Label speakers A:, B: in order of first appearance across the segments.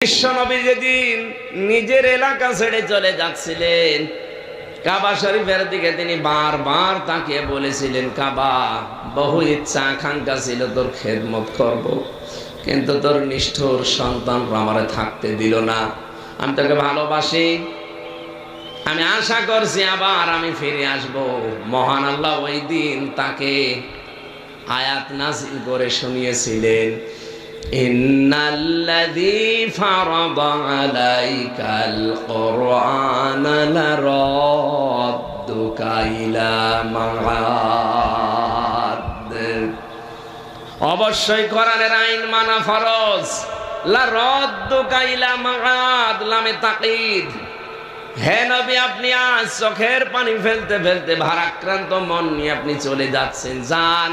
A: বিশ্বনবী যেদিন নিজের এলাকা ছেড়ে চলে যাচ্ছিলেন, কাবা শরীফের দিকে তিনি বারবার তাকিয়ে বলেছিলেন, কাবা, বহু ইচ্ছা আকাঙ্ক্ষা ছিল তোর খেদমত করব, কিন্তু তোর নিষ্ঠুর সন্তানরা আমারে থাকতে দিল না। আমি তোকে ভালোবাসি, আমি আশা করছি আবার আমি ফিরে আসব। মহান আল্লাহ ওই দিন তাকে আয়াত নাযিল করে শুনিয়েছিলেন, ইন্নাল্লাযী ফারাদা আলাইকাল কুরআনা লারাদ্দুকা ইলা মাআদ। অবশ্যই কোরআনের আইন মানা ফরজ। লারাদ্দুকা ইলা মাআদ, লামে তাকিদ। হে নবী, আপনি আজ চোখের পানি ফেলতে ফেলতে ভারাক্রান্ত মন নিয়ে আপনি চলে যাচ্ছেন, যান,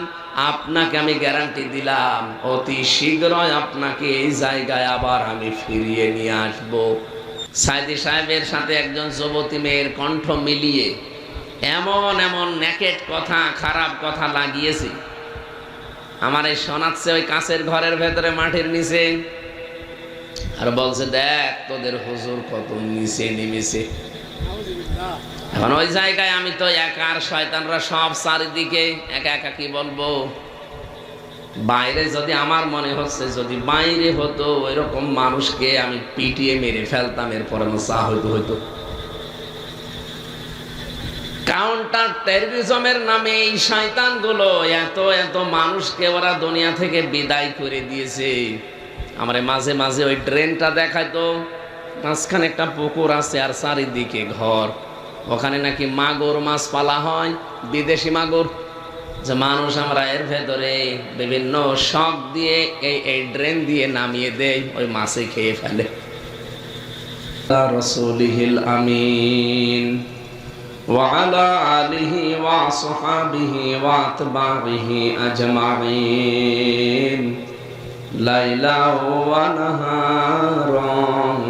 A: আপনাকে আমি গ্যারান্টি দিলাম অতি শীঘ্রই আপনাকে এই জায়গায় আবার আমি ফিরিয়ে নিয়ে আসব। সাইদি সাহেবের সাথে একজন যুবতী মেয়ের কণ্ঠ মিলিয়ে এমন এমন নেকেট কথা, খারাপ কথা লাগিয়েছি, আমার এই শোনাচ্ছে ওই কাঁচের ঘরের ভেতরে মাটির নিচে, আর বলছে, দেখ তোদের হুজুর কত নিচে নেমেছে। এখন ওই জায়গায় আমি তো একা, আর শয়তানরা সব চারিদিকে, একা একা কি বলবো। বাইরে যদি আমার মনে হচ্ছে যদি বাইরে হতো এরকম মানুষকে আমি পিটিয়ে মেরে ফেলতাম, এরপর চা হইতো হইতো। কাউন্টার টেররিজমের নামে এই শয়তানগুলো এত এত মানুষকে ওরা দুনিয়া থেকে বিদায় করে দিয়েছে। আমার মাঝে মাঝে ওই ড্রেনটা দেখাইতো, মাঝখানে একটা পুকুর আছে আর চারিদিকে ঘর, ওখানে নাকি মাগুর মাছ পালা হয়, বিদেশি মাগুর, যে মানুষ আমরা এর ভেতরে বিভিন্ন শখ দিয়ে এই ড্রেন দিয়ে নামিয়ে দেয়, ওই মাছে খেয়ে ফেলে। রাসূলিহিল আমিন ওয়া আলা আলিহি ওয়া আসহাবিহি ওয়া আতবাইহি আজমাইন লাইলা ওয়া নাহারান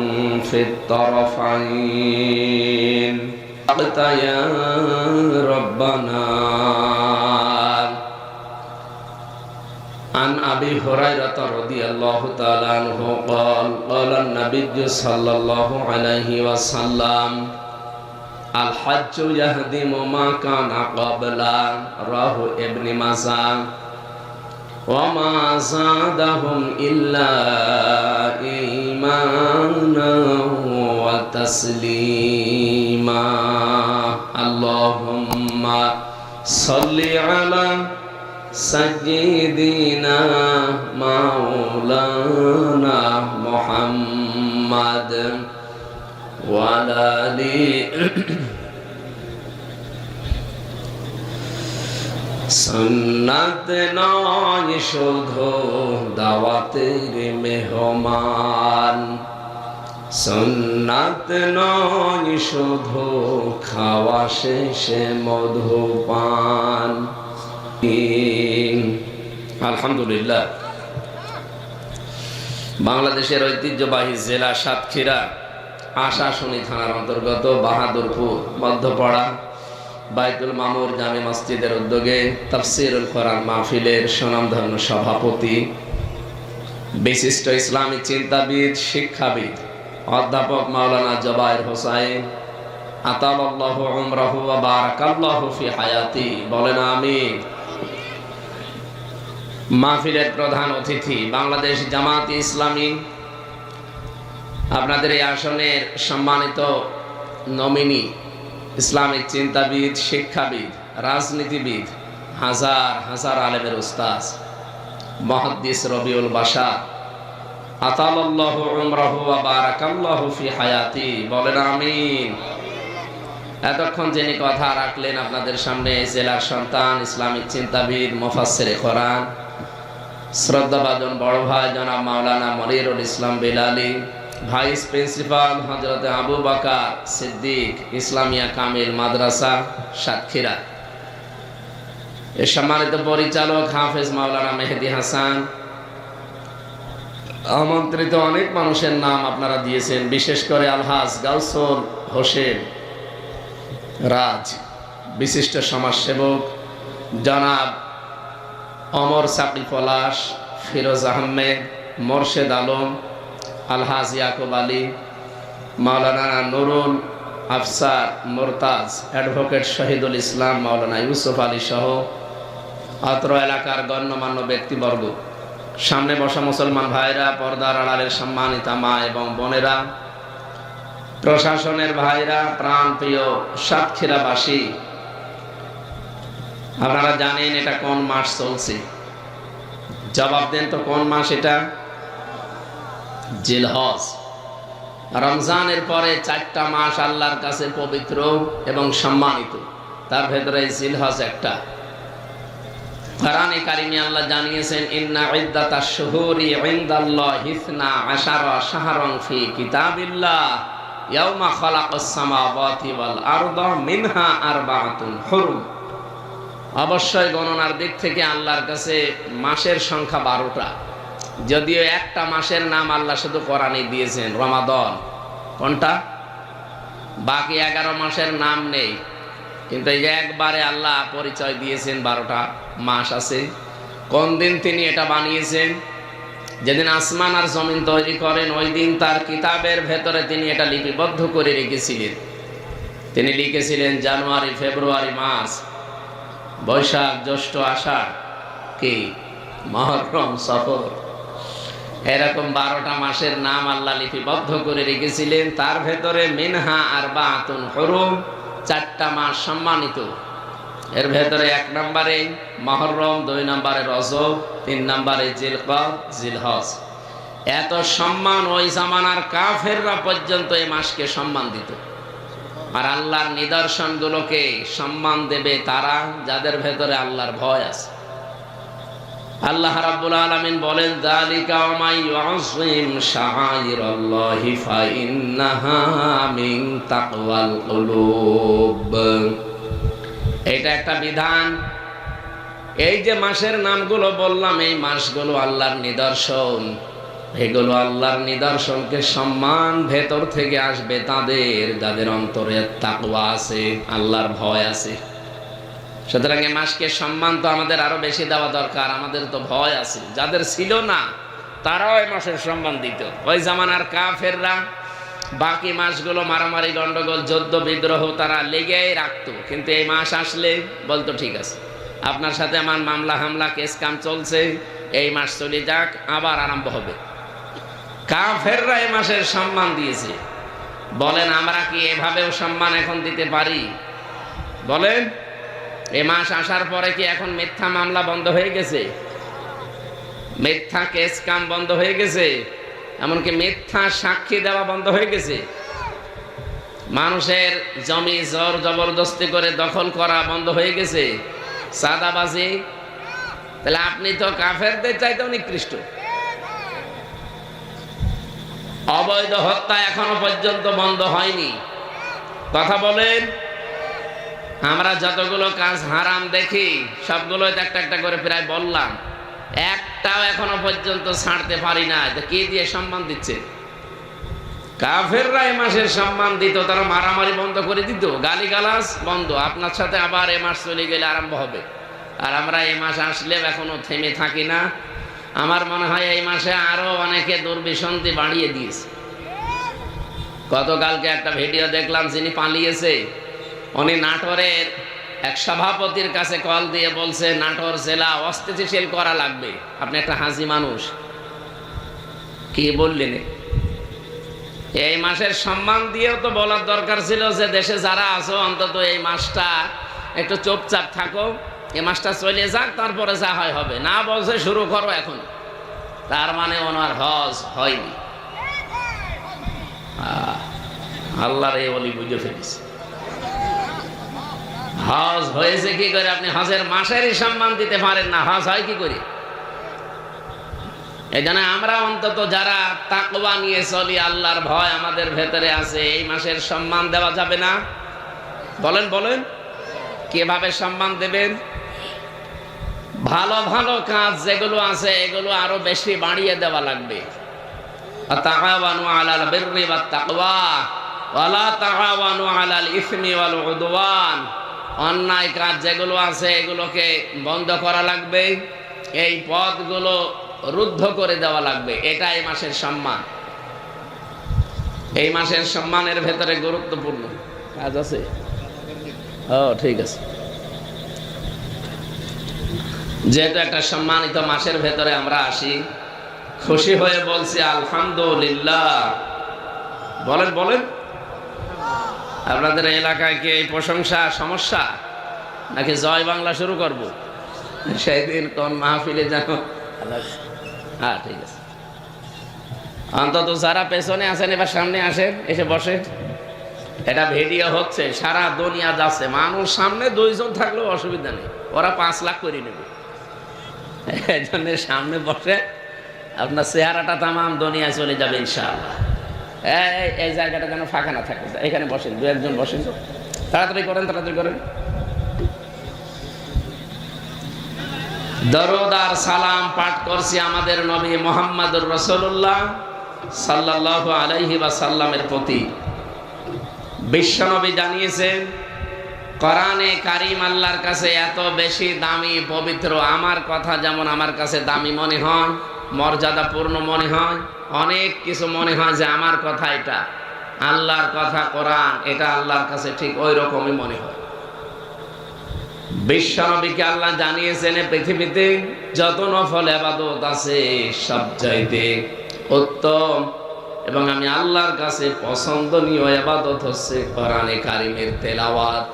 A: ফিত তারফাইন ইয়া রাব্বানা। আন আবি হুরায়রা রাদিয়াল্লাহু তাআলা আনহু قال قال النبي صلى الله عليه وسلم الحج يهدم ما كان قبله رواه ابن ماجه وما زادهم إلا إيمانا وتسليما اللهم صل على سيدنا مولانا محمد وعلى آله সুন্নাত নয় শুধু দাওয়াতের মেহমান, সুন্নাত নয় শুধু খাওয়া শেষে মধুপান। আলহামদুলিল্লাহ, বাংলাদেশের ঐতিহ্যবাহী জেলা সাতক্ষীরা আশাশুনি থানার অন্তর্গত বাহাদুরপুর মধ্যপাড়া বাইতুল মামুর জামে মসজিদের উদ্যোগে তাফসীরুল কোরআন মাহফিলের সুনামধন্য সভাপতি, বিশিষ্ট ইসলামী চিন্তাবিদ, শিক্ষাবিদ অধ্যাপক মাওলানা জুবায়ের হোসাইন আতালাল্লাহু উমরাহু ওয়া বারাকাল্লাহু ফি হায়াতি, বলেন আমিন। মাহফিলের প্রধান অতিথি বাংলাদেশ জামাত ইসলামী, আপনাদের এই আসনের সম্মানিত নমিনি, ইসলামিক চিন্তাবিদ, শিক্ষাবিদ, রাজনীতিবিদ, হাজার হাজার আলেমের উস্তাদ মুহাদ্দিস রবিউল বাশার আতালাল্লাহু উমরাহু ওয়া বারাকাল্লাহু ফি হায়াতি, বলেন আমিন। এতক্ষণ যিনি কথা রাখলেন আপনাদের সামনে জেলার সন্তান, ইসলামিক চিন্তাবিদ, মুফাসসিরে কোরআন, শ্রদ্ধাভাজন বড় ভাই জনাব মাওলানা মনিরুল ইসলাম বিলালী, ভাইস প্রিন্সিপাল হযরত আবু বকর সিদ্দিক ইসলামিয়া কামিল মাদ্রাসা সাতক্ষীরা, এর সম্মানিত পরিচালক হাফেজ মাওলানা মেহেদী হাসান, আমন্ত্রিত অনেক মানুষের নাম আপনারা দিয়েছেন, বিশেষ করে আলহাজ গাউসুল হোসেন রাজ, বিশিষ্ট সমাজসেবক জনাব অমর সাকি পলাশ, ফিরোজ আহমেদ, মোর্শেদ আলম, আলহাজ ইয়াকুব আলী, মাওলানা নুরুল আফসার মোরতাজ, অ্যাডভোকেট শহীদুল ইসলাম, মাওলানা ইউসুফ আলী সহ অত্র এলাকার গণ্যমান্য ব্যক্তিবর্গ, সামনে বসা মুসলমান ভাইরা, পর্দার আড়ালের সম্মানিতা মা এবং বোনেরা, প্রশাসনের ভাইরা, প্রাণপ্রিয় সাতক্ষীরাবাসী, আপনারা জানেন এটা কোন মাস চলছে? জবাব দেন তো, কোন মাস এটা? জিলহজ। রমজানের পরে 4টা মাস আল্লাহর কাছে পবিত্র এবং সম্মানিত, তার ভেতরে জিলহজ একটা। কোরআনে কারিমে আল্লাহ জানিয়েছেন, ইন্না ইদ্দাতাশ শুহুরি ইনদাল্লাহি 12 শাহরান ফি কিতাবিল্লাহ ইয়াওমা খালাকাস সামাওয়াতি ওয়াল আরদা মিনহা আরবাআতুন হুরুম। অবশ্যই গণনার দিক থেকে আল্লাহর কাছে মাসের সংখ্যা 12টা, যদিও একটা মাসের নাম আল্লাহ শুধু কোরআনে দিয়েছেন, রমাদান। কোনটা? বাকি 11 মাসের নাম নেই, কিন্তু এই যে একবারে আল্লাহ পরিচয় দিয়েছেন 12টা মাস আছে। কোন দিন তিনি এটা বানিয়েছেন? যেদিন আসমান আর জমিন তৈরি করেন, ওই দিন তার কিতাবের ভেতরে তিনি এটা লিপিবদ্ধ করে রেখেছিলেন। তিনি লিখেছিলেন জানুয়ারি, ফেব্রুয়ারি, মার্চ, বৈশাখ, জ্যৈষ্ঠ, আষাঢ়, কি মুহররম, সফর, এরকম 12টা মাসের নাম আল্লাহ লিপিবদ্ধ করে রেখেছিলেন। তার ভেতরে মিনহা আরবাআতুন হুরুম, 4টা মাস সম্মানিত। এর ভেতরে 1 নম্বরে মুহররম, 2 নম্বরে রজব, 3 নম্বরে জিলকদ, জিলহজ। এত সম্মান ওই জামানার কাফেররা পর্যন্ত এই মাসকে সম্মান দিত। আর আল্লাহর নিদর্শনগুলোকে সম্মান দেবে তারা যাদের ভেতরে আল্লাহর ভয় আছে। আল্লাহ রাব্বুল আলামিন বলেন, যালিকা ওয়া মান ইউআযযিম শাআইরাল্লাহি ফাইন্নাহা মিন তাকওয়াল কুলুব। এটা একটা বিধান। এই যে মাসের নামগুলো বললাম, এই মাসগুলো আল্লাহর নিদর্শন। এগুলো আল্লাহর নিদর্শনকে সম্মান ভেতর থেকে আসবে তাদের যাদের অন্তরে তাকওয়া আছে, আল্লাহর ভয় আছে। সুতরাং এই মাসকে সম্মান তো আমাদের আরো বেশি দেওয়া দরকার। আমাদের তো ভয় আছে, যাদের ছিল না তারাও এই মাসের সম্মান দিত। ওই জামানার কাফেররা বাকি মাসগুলো মারামারি, গন্ডগোল, যুদ্ধ, বিদ্রোহ তারা লেগেই রাখতো, কিন্তু এই মাস আসলে বলতো ঠিক আছে, আপনার সাথে আমার মামলা হামলা, কেস কাম চলছে, এই মাস চলে যাক, আবার আরম্ভ হবে। কাফেররা এই মাসের সম্মান দিয়েছে। বলেন আমরা কি এভাবেও সম্মান এখন দিতে পারি? বলেন, এই মাস আসার পরে কি এখন মিথ্যা মামলা বন্ধ হয়ে গেছে? মিথ্যা কেস কাম বন্ধ হয়ে গেছে? এমনকি মিথ্যা সাক্ষী দেওয়া বন্ধ হয়ে গেছে? মানুষের জমি জোর জবরদস্তি করে দখল করা বন্ধ হয়ে গেছে? চাঁদাবাজি? তাহলে আপনি তো কাফেরদের চাইতেও নিকৃষ্ট। অবৈধ হত্যা এখনো পর্যন্ত বন্ধ হয়নি। কথা বলেন। আমরা যতগুলো কাজ হারাম দেখি সবগুলো একটা একটা করে প্রায় বললাম, একটাও এখনো পর্যন্ত ছাড়তে পারি না। কি দিয়ে সম্মান দিচ্ছে? কাফেররা এই মাসের সম্মান দিত, তারা মারামারি বন্ধ করে দিত, গালিগালাজ বন্ধ। আপনার সাথে আবার এ মাস চলে গেলে আরম্ভ হবে। আর আমরা এই মাস আসলে এখনো থেমে থাকি না। আমার মনে হয় এই মাসে আরো অনেকে দুর্বিসন্ধি বাড়িয়ে দিয়েছে। গতকালকে একটা ভিডিও দেখলাম, যিনি পালিয়েছে উনি নাটোরের এক সভাপতির কাছে কল দিয়ে বলছে নাটোর জেলা অস্থিতিশীল করা লাগবে। আপনি একটা হাজি মানুষ, কি বললেন? এই মাসের সম্মান দিয়েও তো বলার দরকার ছিল যে দেশে যারা আছো অন্তত এই মাসটা একটু চুপচাপ থাকো, এই মাসটা চলে যাক, তারপরে যা হয় হবে। না বলছে শুরু করো এখন, তার মানে ওনার হজ হয়নি। আল্লাহর এই বলি বুঝে ফেলেছে। হজ হয়েছে কি করে? আপনি হজের মাসেরই সম্মান দিতে পারেন না, হজ হয় কি করে? এই জন্য আমরা অন্তত যারা তাকওয়া নিয়ে চলি, আল্লাহর ভয় আমাদের ভেতরে আছে, এই মাসের সম্মান দেওয়া যাবে না? বলেন বলেন, কিভাবে সম্মান দেবেন? ভালো ভালো কাজ যেগুলো আছে এগুলো আরো বেশি বাড়িয়ে দেওয়া লাগবে। তাআওয়ানু আলাল বিররি ওয়াত তাকওয়া ওয়া লা তাআওয়ানু আলাল ইসমি ওয়াল উদওয়ান। অন্যায় কাজ যেগুলো আছে এগুলোকে বন্ধ করা লাগবে, এই পথগুলো রুদ্ধ করে দেওয়া লাগবে। এটা এই মাসের সম্মান। এই মাসের সম্মানের ভেতরে গুরুত্বপূর্ণ কাজ আছে। ও ঠিক আছে, যেহেতু একটা সম্মানিত মাসের ভেতরে আমরা আসি, খুশি হয়ে বলছি আলহামদুলিল্লাহ। বলেন বলেন, আপনাদের এলাকায় কি এই প্রশংসা সমস্যা নাকি জয় বাংলা শুরু করব? সেই দিন কোন মাহফিলে জানো? হ্যাঁ ঠিক আছে, অন্তত যারা পেছনে আছেন এবার সামনে আসেন, এসে বসে। এটা ভিডিও হচ্ছে, সারা দুনিয়া যাচ্ছে, মানুষ সামনে 2 জন থাকলেও অসুবিধা নেই, ওরা 5 লাখ করে নেবে। এই জন্য সামনে বসে, আপনার চেহারাটা তামাম দুনিয়ায় চলে যাবে ইনশাআল্লাহ। এই জায়গাটা যেন ফাঁকা না থাকে, এখানে বসেন, 2-1 জন বসেন, তাড়াতাড়ি করেন, তাড়াতাড়ি করেন। দরুদ আর সালাম পাঠ করছি আমাদের নবী মুহাম্মদুর রাসূলুল্লাহ সাল্লাল্লাহু আলাইহি ওয়াসাল্লামের প্রতি। বিশ্বনবী জানিয়েছেন, কোরআনে কারীম আল্লাহর কাছে এত বেশি দামি, পবিত্র, আমার কথা যেমন আমার কাছে দামি মনে হয়, মর্যাদাপূর্ণ মনে হয়, অনেক কিছু মনে হয় যে আমার কথা এটা, আল্লাহর কথা কোরআন এটা আল্লাহর কাছে ঠিক ওই রকমই মনে হয়। বিশ্বনবীকে আল্লাহ জানিয়েছেন পৃথিবীতে যত নফল ইবাদত আছে সবচাইতে উত্তম এবং আমি আল্লাহর কাছে পছন্দনীয় ইবাদত হচ্ছে কোরআনে কারীমের তেলাওয়াত।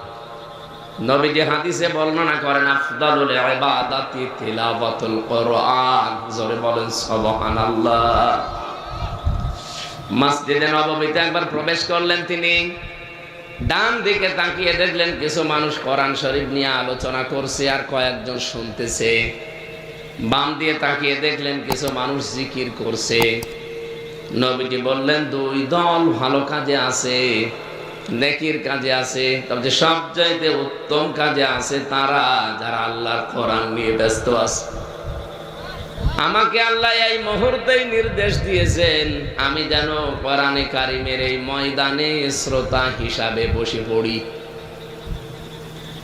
A: নবীজি হাদিসে বর্ণনা করেন, আফদালুল ইবাদাতি তিলাওয়াতুল কোরআন। জোরে বলেন সুবহানাল্লাহ। মসজিদে নববীতে একবার প্রবেশ করলেন তিনি, ডান দিকে তাকিয়ে দেখলেন কিছু মানুষ কোরআন শরীফ নিয়ে আলোচনা করছে আর কয়েকজন শুনতেছে। বাম দিয়ে তাকিয়ে দেখলেন কিছু মানুষ জিকির করছে। নবীজি বললেন, 2 দল ভালো কাজে আছে, নেকির কাজে আছে, তবে সবচাইতে উত্তম কাজে আছে তারা যারা আল্লাহর কোরআন নিয়ে ব্যস্ত আছে। আমাকে আল্লাহ এই মুহূর্তেই নির্দেশ দিয়েছেন আমি যেন কোরআনে কারীমের এই ময়দানে শ্রোতা হিসাবে বসে পড়ি।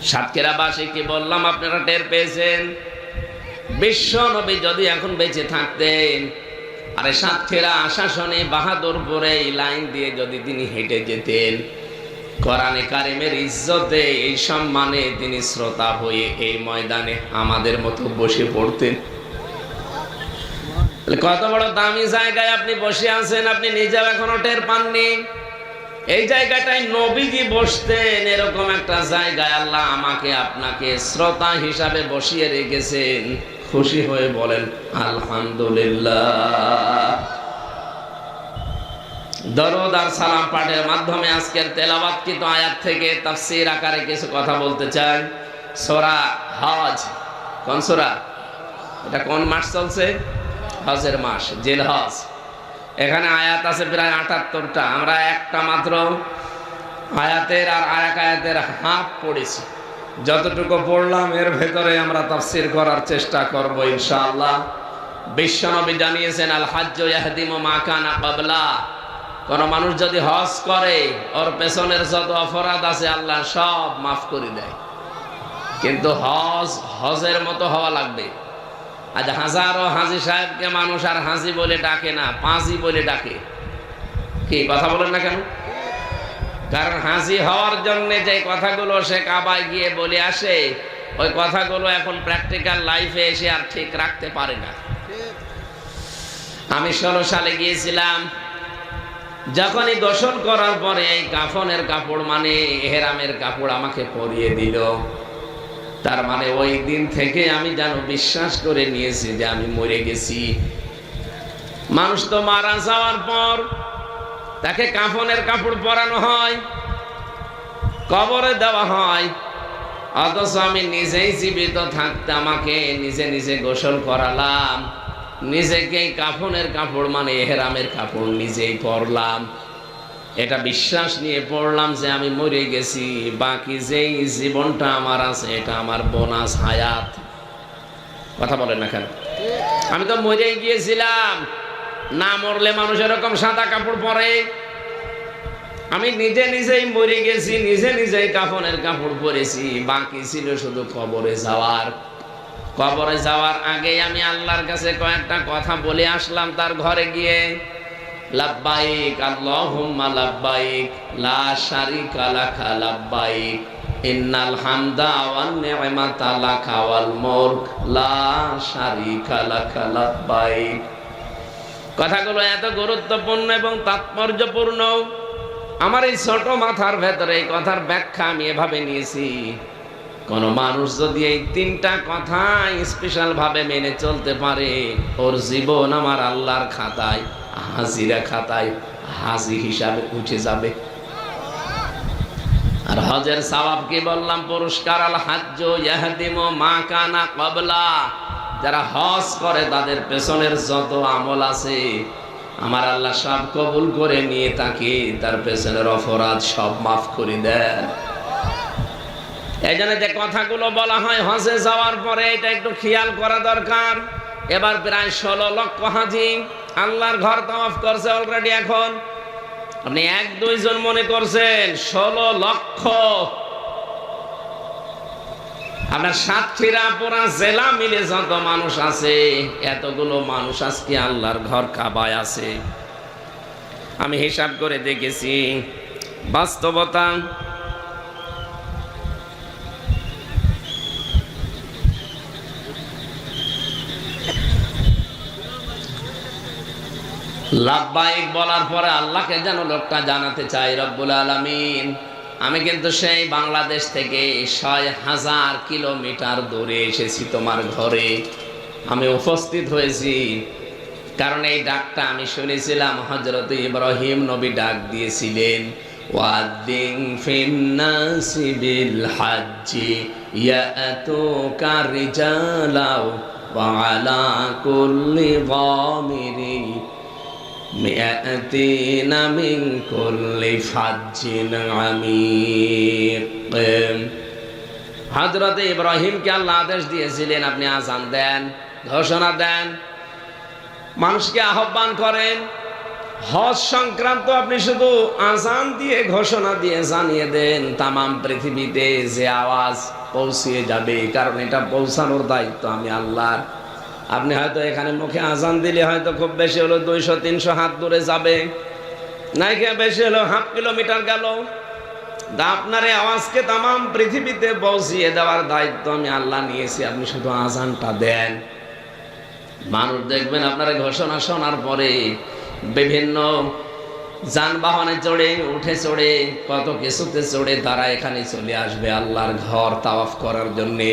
A: সাতক্ষীরাবাসীকে বললাম, আপনারা টের পেয়েছেন, বিশ্ব নবী যদি এখন বেঁচে থাকতেন, আরে সাতক্ষীরা আশাসনে বাহাদুরপুরে এই লাইন দিয়ে যদি তিনি হেঁটে যেতেন, কোরআনে কারীমের ইজ্জতে এই সম্মানে তিনি শ্রোতা হয়ে এই ময়দানে আমাদের মতো বসে পড়তেন। কত বড় দামি জায়গায় আপনি বসে আছেন, আপনি নিজেও এখনো টের পাননি। এই জায়গাটায় নবীজি বসতেন, এরকম একটা জায়গায় আল্লাহ আমাকে আপনাকে শ্রোতা হিসাবে বসিয়ে রেখেছেন। খুশি হয়ে বলেন আলহামদুলিল্লাহ। দরুদ আর সালাম পাঠের মাধ্যমে আজকের তেলাওয়াতকৃত আয়াত থেকে তাফসীর আকারে কিছু কথা বলতে চাই। সূরা হজ, কোন সূরা? এটা কোন মাস চলছে? হজের মাস, জিলহজ। এখানে আয়াত আছে প্রায় 78টা। আমরা একটা মাত্র আয়াতের আর আরেক আয়াতের হাফ পড়েছি। যতটুকু পড়লাম এর ভেতরে আমরা তাফসীর করার চেষ্টা করব ইনশাআল্লাহ। বিশ্বনবী জানিয়েছেন, আল হাজ্জু ইয়াহদিমু মা কানা ক্বাবলা। কোন মানুষ যদি হজ করে, ওর পেছনের যত অপরাধ আছে আল্লাহ সব মাফ করে দেয়। কিন্তু হজের মতো হওয়া লাগবে। আজ হাজারো হাজী সাহেবকে মানুষ আর হাজী বলে ডাকে না, পাঁজি বলে ডাকে। কি কথা বলেন না কেন? কারণ হাজী হওয়ার জন্য যে কথাগুলো সে কাবায় গিয়ে বলে আসে, ওই কথাগুলো এখন প্র্যাকটিক্যাল লাইফে এসে আর ঠিক রাখতে পারে না। আমি 16 সালে গিয়েছিলাম। যখনই গোসল করার পরে এই কাফনের কাপড় মানে ইহরামের কাপড় আমাকে পরিয়ে দিল, তার মানে ওই দিন থেকে আমি যেন বিশ্বাস করে নিয়েছি যে আমি মরে গেছি। মানুষ তো মারা যাওয়ার পর তাকে কাফনের কাপড় পরানো হয়, কবরে দেওয়া হয়, অথচ আমি নিজেই জীবিত থাকতে আমাকে নিজে নিজে গোসল করালাম, নিজেকেই কাফনের কাপড় মানে ইহরামের কাপড় নিজেই পরলাম। এটা বিশ্বাস নিয়ে পড়লাম যে আমি মরে গেছি, বাকি যেই জীবনটা আমার আছে এটা আমার বোনাস হায়াত। কথা বলেন না কেন? আমি তো মরে গিয়েছিলাম। না মরলে মানুষ এরকম সাদা কাপড় পরে? আমি নিজে নিজেই মরে গেছি, নিজে নিজেই কাফনের কাপড় পরেছি, বাকি ছিল শুধু কবরে যাওয়ার। কবরে যাওয়ার আগে আমি আল্লাহর কাছে কয়েকটা কথা বলে আসলাম তার ঘরে গিয়ে। লাব্বাইক আল্লাহুম্মা লাব্বাইক লা শারিকা লাকা লাব্বাইক ইন্নাল হামদা ওয়ান নি'মাতা লাকা ওয়াল মুলক লা শারিকা লাকা লাব্বাইক। কথাগুলো এত গুরুত্বপূর্ণ এবং তাৎপর্যপূর্ণ, আমার এই ছোট মাথার ভেতরে এই কথার ব্যাখ্যা আমি এভাবে নিয়েছি, কোন মানুষ যদি এই তিনটা কথা স্পেশাল ভাবে মেনে চলতে পারে, ওর জীবন আমার আল্লাহর খাতায়, হাজিরা খাতায় হাজি হিসাবে উঠে যাবে। আর হজের সওয়াব কি বললাম? পুরস্কার, আল হাজ্জ ইয়াহদিমু মা কানা ক্বাবলা। যারা হজ করে তাদের পেছনের যত আমল আছে আমার আল্লাহ সব কবুল করে নিয়ে তাকে তার পেছনের অপরাধ সব মাফ করে দেয়। এই জন্য যে কথাগুলো বলা হয় হজে যাওয়ার পরে, এটা একটু খেয়াল করা দরকার। এবার প্রায় 16 লক্ষ হাজি আল্লাহর ঘর তাওয়াফ করছে অলরেডি। এখন আপনি 1-2 জন মনে করছেন, 16 লক্ষ। আপনার সাতক্ষীরা পুরা জেলা মিলে যত মানুষ আছে, এতগুলো মানুষ আজকে আল্লাহর ঘর কাবায় আছে। আমি হিসাব করে দেখেছি, বাস্তবতা লাব্বাইক বলার পরে আল্লাহকে যেন লোকটা জানাতে চাই, রব্বুল আলামিন আমি কিন্তু সেই বাংলাদেশ থেকে ৬০০০ কিলোমিটার দূরে এসেছি তোমার ঘরে, আমি উপস্থিত হয়েছি। কারণ এই ডাকটা আমি শুনেছিলাম হযরত ইব্রাহিম নবী ডাক দিয়েছিলেন, ওয়াদ্দিন ফিন্নাসি বিল হাজ্জি ইয়াতুকা রিজালাও ওয়া আলা কুল্লি যামিরিন মিআতিনা মিন কুল্লি ফাজ্জিন আমিক। হযরত ইব্রাহিমকে আল্লাহ আদেশ দিয়েছিলেন, আপনি আযান দেন, ঘোষণা দেন, মানুষকে আহ্বান করেন। হজ সংক্রান্ত আপনি শুধু আযান দিয়ে ঘোষণা দিয়ে জানিয়ে দেন, তামাম পৃথিবীতে যে আওয়াজ পৌঁছিয়ে যাবে, কারণ এটা পৌঁছানোর দায়িত্ব আমি আল্লাহর। আপনি হয়তো এখানে মুখে আজান দিলে হয়তো খুব বেশি হলো 200-300 হাত দূরে যাবে, নাইকে বেশি হলো 1/2 কিলোমিটার গেল। আপনার এই আওয়াজকে তামাম পৃথিবীতে পৌঁছিয়ে দেওয়ার দায়িত্ব আমি আল্লাহ নিয়েছি, আপনি শুধু আজানটা দেন। মানুষ দেখবেন আপনার ঘোষণা শোনার পরে বিভিন্ন যানবাহনে চড়ে, উঠে চড়ে, কত কিছুতে চড়ে তারা এখানে চলে আসবে আল্লাহর ঘর তাওয়াফ করার জন্যে।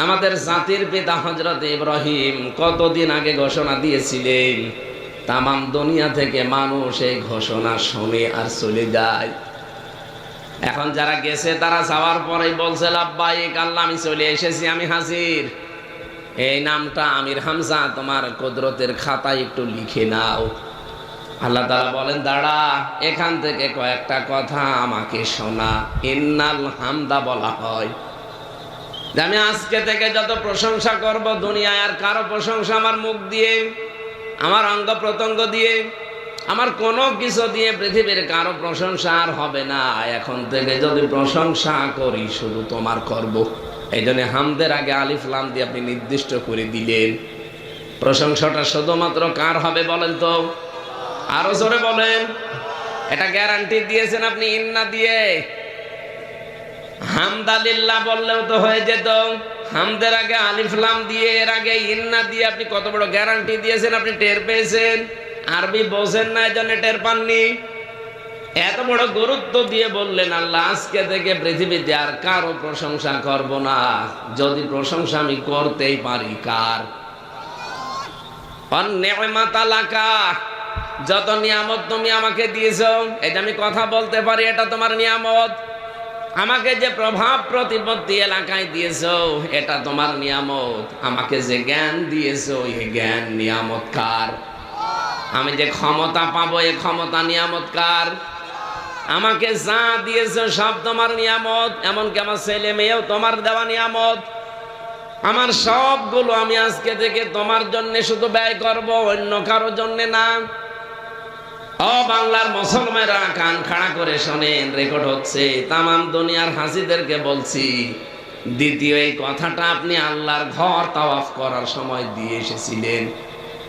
A: আমাদের জাতির পিতা হযরত ইব্রাহিম কতদিন আগে ঘোষণা দিয়েছিলেন, তামাম দুনিয়া থেকে মানুষ এই ঘোষণা শুনে আর চলে যায়। এখন যারা গেছে তারা যাওয়ার পরেই বলছে, লাব্বাইক আল্লাহ আমি চলে এসেছি, আমি হাজির। এই নামটা আমির হামজা তোমার কুদরতের খাতায় একটু লিখে নাও। আল্লাহ তাআলা বলেন, দাঁড়া, এখান থেকে কয়েকটা কথা আমাকে শোনা। ইন্নাল হামদা বলা হয় যে আমি আজকে থেকে যত প্রশংসা করব দুনিয়ায় আর কারো প্রশংসা আমার মুখ দিয়ে, আমার অঙ্গ প্রত্যঙ্গ দিয়ে, আমার কোনো কিছু দিয়ে পৃথিবীর কারো প্রশংসা আর হবে না। এখন থেকে যদি প্রশংসা করি শুধু তোমার করব। এই জন্য হামদের আগে আলিফ লাম দিয়ে আপনি নির্দিষ্ট করে দিলেন। প্রশংসাটা শুধুমাত্র কার হবে বলেন তো? আরো জোরে বলেন। এটা গ্যারান্টি দিয়েছেন আপনি ইন্না দিয়ে। হামদালিল্লাহ বললেও তো হয়ে যেত। হামদের আগে আলিফ লাম দিয়ে, এর আগে ইন্না দিয়ে আপনি কত বড় গ্যারান্টি দিয়েছেন, আপনি টের পেয়েছেন। আরবি বোঝেন না, এই জন্য টের পাননি। এত বড় গুরুত্ব দিয়ে বললেন আল্লাহ আজকে থেকে পৃথিবীতে আর কারো প্রশংসা করব না, যদি প্রশংসা আমি করতেই পারি কার? যত নিয়ামত তুমি আমাকে দিয়েছো, এটা আমি কথা বলতে পারি, এটা তোমার নিয়ামত। আমাকে যে প্রভাব প্রতিপত্তি এলাকায় দিয়েছো, এটা তোমার নিয়ামত। আমাকে যে জ্ঞান দিয়েছো, এই জ্ঞান নিয়ামত কার? আমি যে ক্ষমতা পাবো, এই ক্ষমতা নিয়ামত কার? আমাকে যা দিয়েছো সব তোমার নিয়ামত, এমনকি আমার ছেলে মেয়েও তোমার দেওয়া নিয়ামত। আমার সবগুলো আমি আজকে থেকে তোমার জন্য শুধু ব্যয় করব, অন্য কারো জন্য না। ও বাংলার মুসলমানেরা কান খাড়া করে শোনেন, রেকর্ড হচ্ছে। তামাম দুনিয়ার হাজিদেরকে বলছি, দ্বিতীয় এই কথাটা আপনি আল্লাহর ঘর তাওয়াফ করার সময় দিয়ে এসেছিলেন।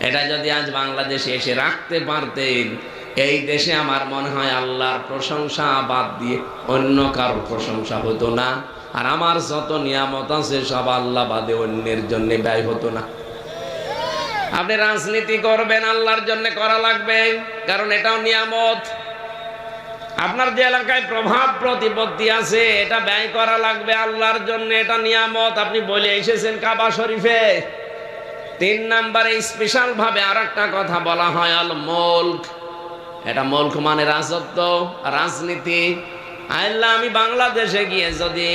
A: এটা যদি আজ বাংলাদেশে এসে রাখতে পারতেন, এই দেশে আমার মনে হয় আল্লাহর প্রশংসা বাদ দিয়ে অন্য কারো প্রশংসা হতো না, আর আমার যত নিয়ামত আছে সব আল্লাহ বাদে অন্যের জন্য ব্যয় হতো না। আপনি রাজনীতি করবেন আল্লাহর জন্য করা লাগবে, কারণ এটাও নিয়ামত। আপনার যে এলাকায় প্রভাব প্রতিপত্তি আছে এটা ব্যয় করা লাগবে আল্লাহর জন্য, এটা নিয়ামত। আপনি বলে এসেছেন কাবা শরীফে। 3 নম্বরে স্পেশাল ভাবে আর একটা কথা বলা হয়, আল মুলক। এটা মুলক মানে রাজত্ব, রাজনীতি। আল্লাহ, আমি বাংলাদেশে গিয়ে যদি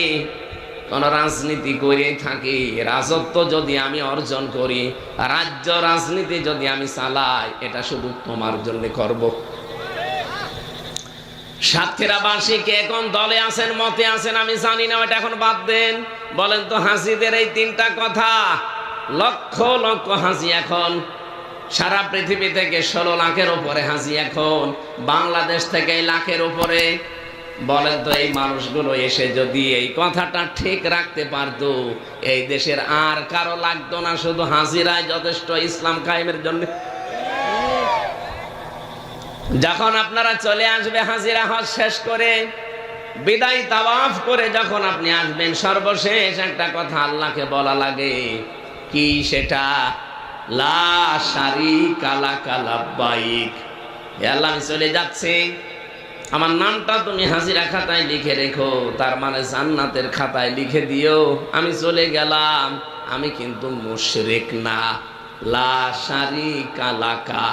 A: কোন রাজনীতি করে থাকি, রাজত্ব যদি আমি অর্জন করি, রাজ্য রাজনীতি যদি আমি চালাই, এটা শুধু তোমার জন্য করব। সাতক্ষীরাবাসী কে কোন দলে আছেন, মতে আছেন আমি জানি না, এটা এখন বাদ দেন। বলেন তো হাসিদের এই 3টা কথা, লক্ষ লক্ষ হাসি এখন সারা পৃথিবী থেকে 16 লাখের উপরে হাসি এখন, বাংলাদেশ থেকে লাখের উপরে। বলেন তো এই মানুষগুলো এসে যদি এই কথাটা ঠিক রাখতে পারতো, এই দেশের আর কারো লাগতো না, শুধু হাজিরাই যথেষ্ট ইসলাম কায়েমের জন্য। যখন আপনারা চলে আসবে হাজিরা হজ শেষ করে, বিদায় তাওয়াফ করে যখন আপনি আসবেন, সর্বশেষ একটা কথা আল্লাহকে বলা লাগে, কি সেটা? লা শারীকা লাকা লাব্বাইক। হে আল্লাহ, আমি চলে যাচ্ছি, আমার নামটা তুমি হাজিরা খাতায় লিখে রেখো, তার মানে জান্নাতের খাতায় লিখে দিও। আমি চলে গেলাম, আমি কিন্তু মুশরিক না। লা শারীকা লাকা,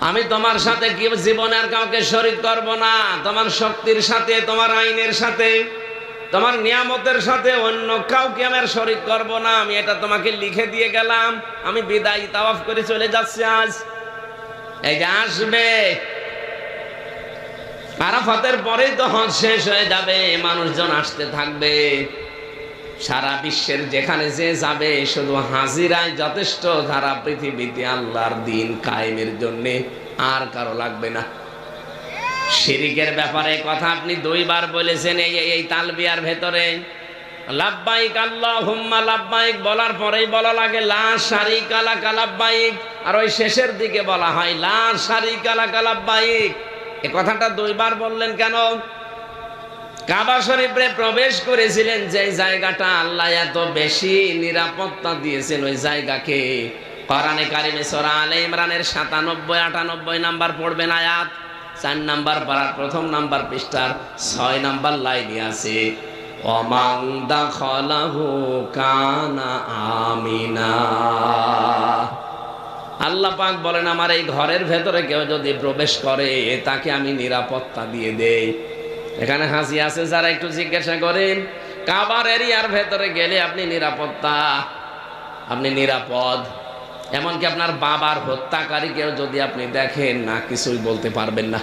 A: আমি তোমার সাথে কি জীবনে আর কাউকে শরীক করব না। তোমার শক্তির সাথে, তোমার আইনের সাথে, তোমার নিয়ামতের সাথে অন্য কাউকে আমি আর শরীক করব না। আমি এটা তোমাকে লিখে দিয়ে গেলাম, আমি বিদায় তাওয়াফ করে চলে যাচ্ছি। আজ এই যে আসবে, আরাফাতের পরেই তো হজ শেষ হয়ে যাবে, মানুষজন আসতে থাকবে। সারা বিশ্বের যেখানে যে যাবে, শুধু হাজিরাই যথেষ্ট সারা পৃথিবীতে আল্লাহর দিন কায়েমের জন্য, আর কারো লাগবে না। শিরিকের ব্যাপারে কথা আপনি 2 বার বলেছেন এই তালবিয়ার ভেতরে। লাব্বাইক আল্লাহুম্মা লাব্বাইক বলার পরেই বলা লাগে লা শারীকা লাকা লাব্বাইক, আর ওই শেষের দিকে বলা হয় লা শারীকা লাকা লাব্বাইক। এই কথাটা 2 বার বললেন কেন? কাবা শরীফে প্রবেশ করেছিলেন যে জায়গাটা আল্লাহ এত বেশি নিরাপত্তা দিয়েছেন, ওই জায়গাকে কোরআনে কারিমে সূরা আলে ইমরানের 97-98 নাম্বার পড়বেন আয়াত, 4 নাম্বার পারার 1ম নাম্বার পৃষ্ঠার 6 নাম্বার লাইনে আছে, ওয়ামান দাখালাহু কানা আমিনা। আল্লাহ পাক বলেন, আমার এই ঘরের ভেতরে কেউ যদি প্রবেশ করে, তাকে আমি নিরাপত্তা দিয়ে দেই। এখানে হাসি আছে যারা একটু জিজ্ঞাসা করেন, কাবার এরিয়ার ভেতরে গেলে আপনি নিরাপত্তা, আপনি নিরাপদ। এমনকি আপনার বাবার হত্যাকারী কেউ যদি আপনি দেখেন না, কিছুই বলতে পারবেন না।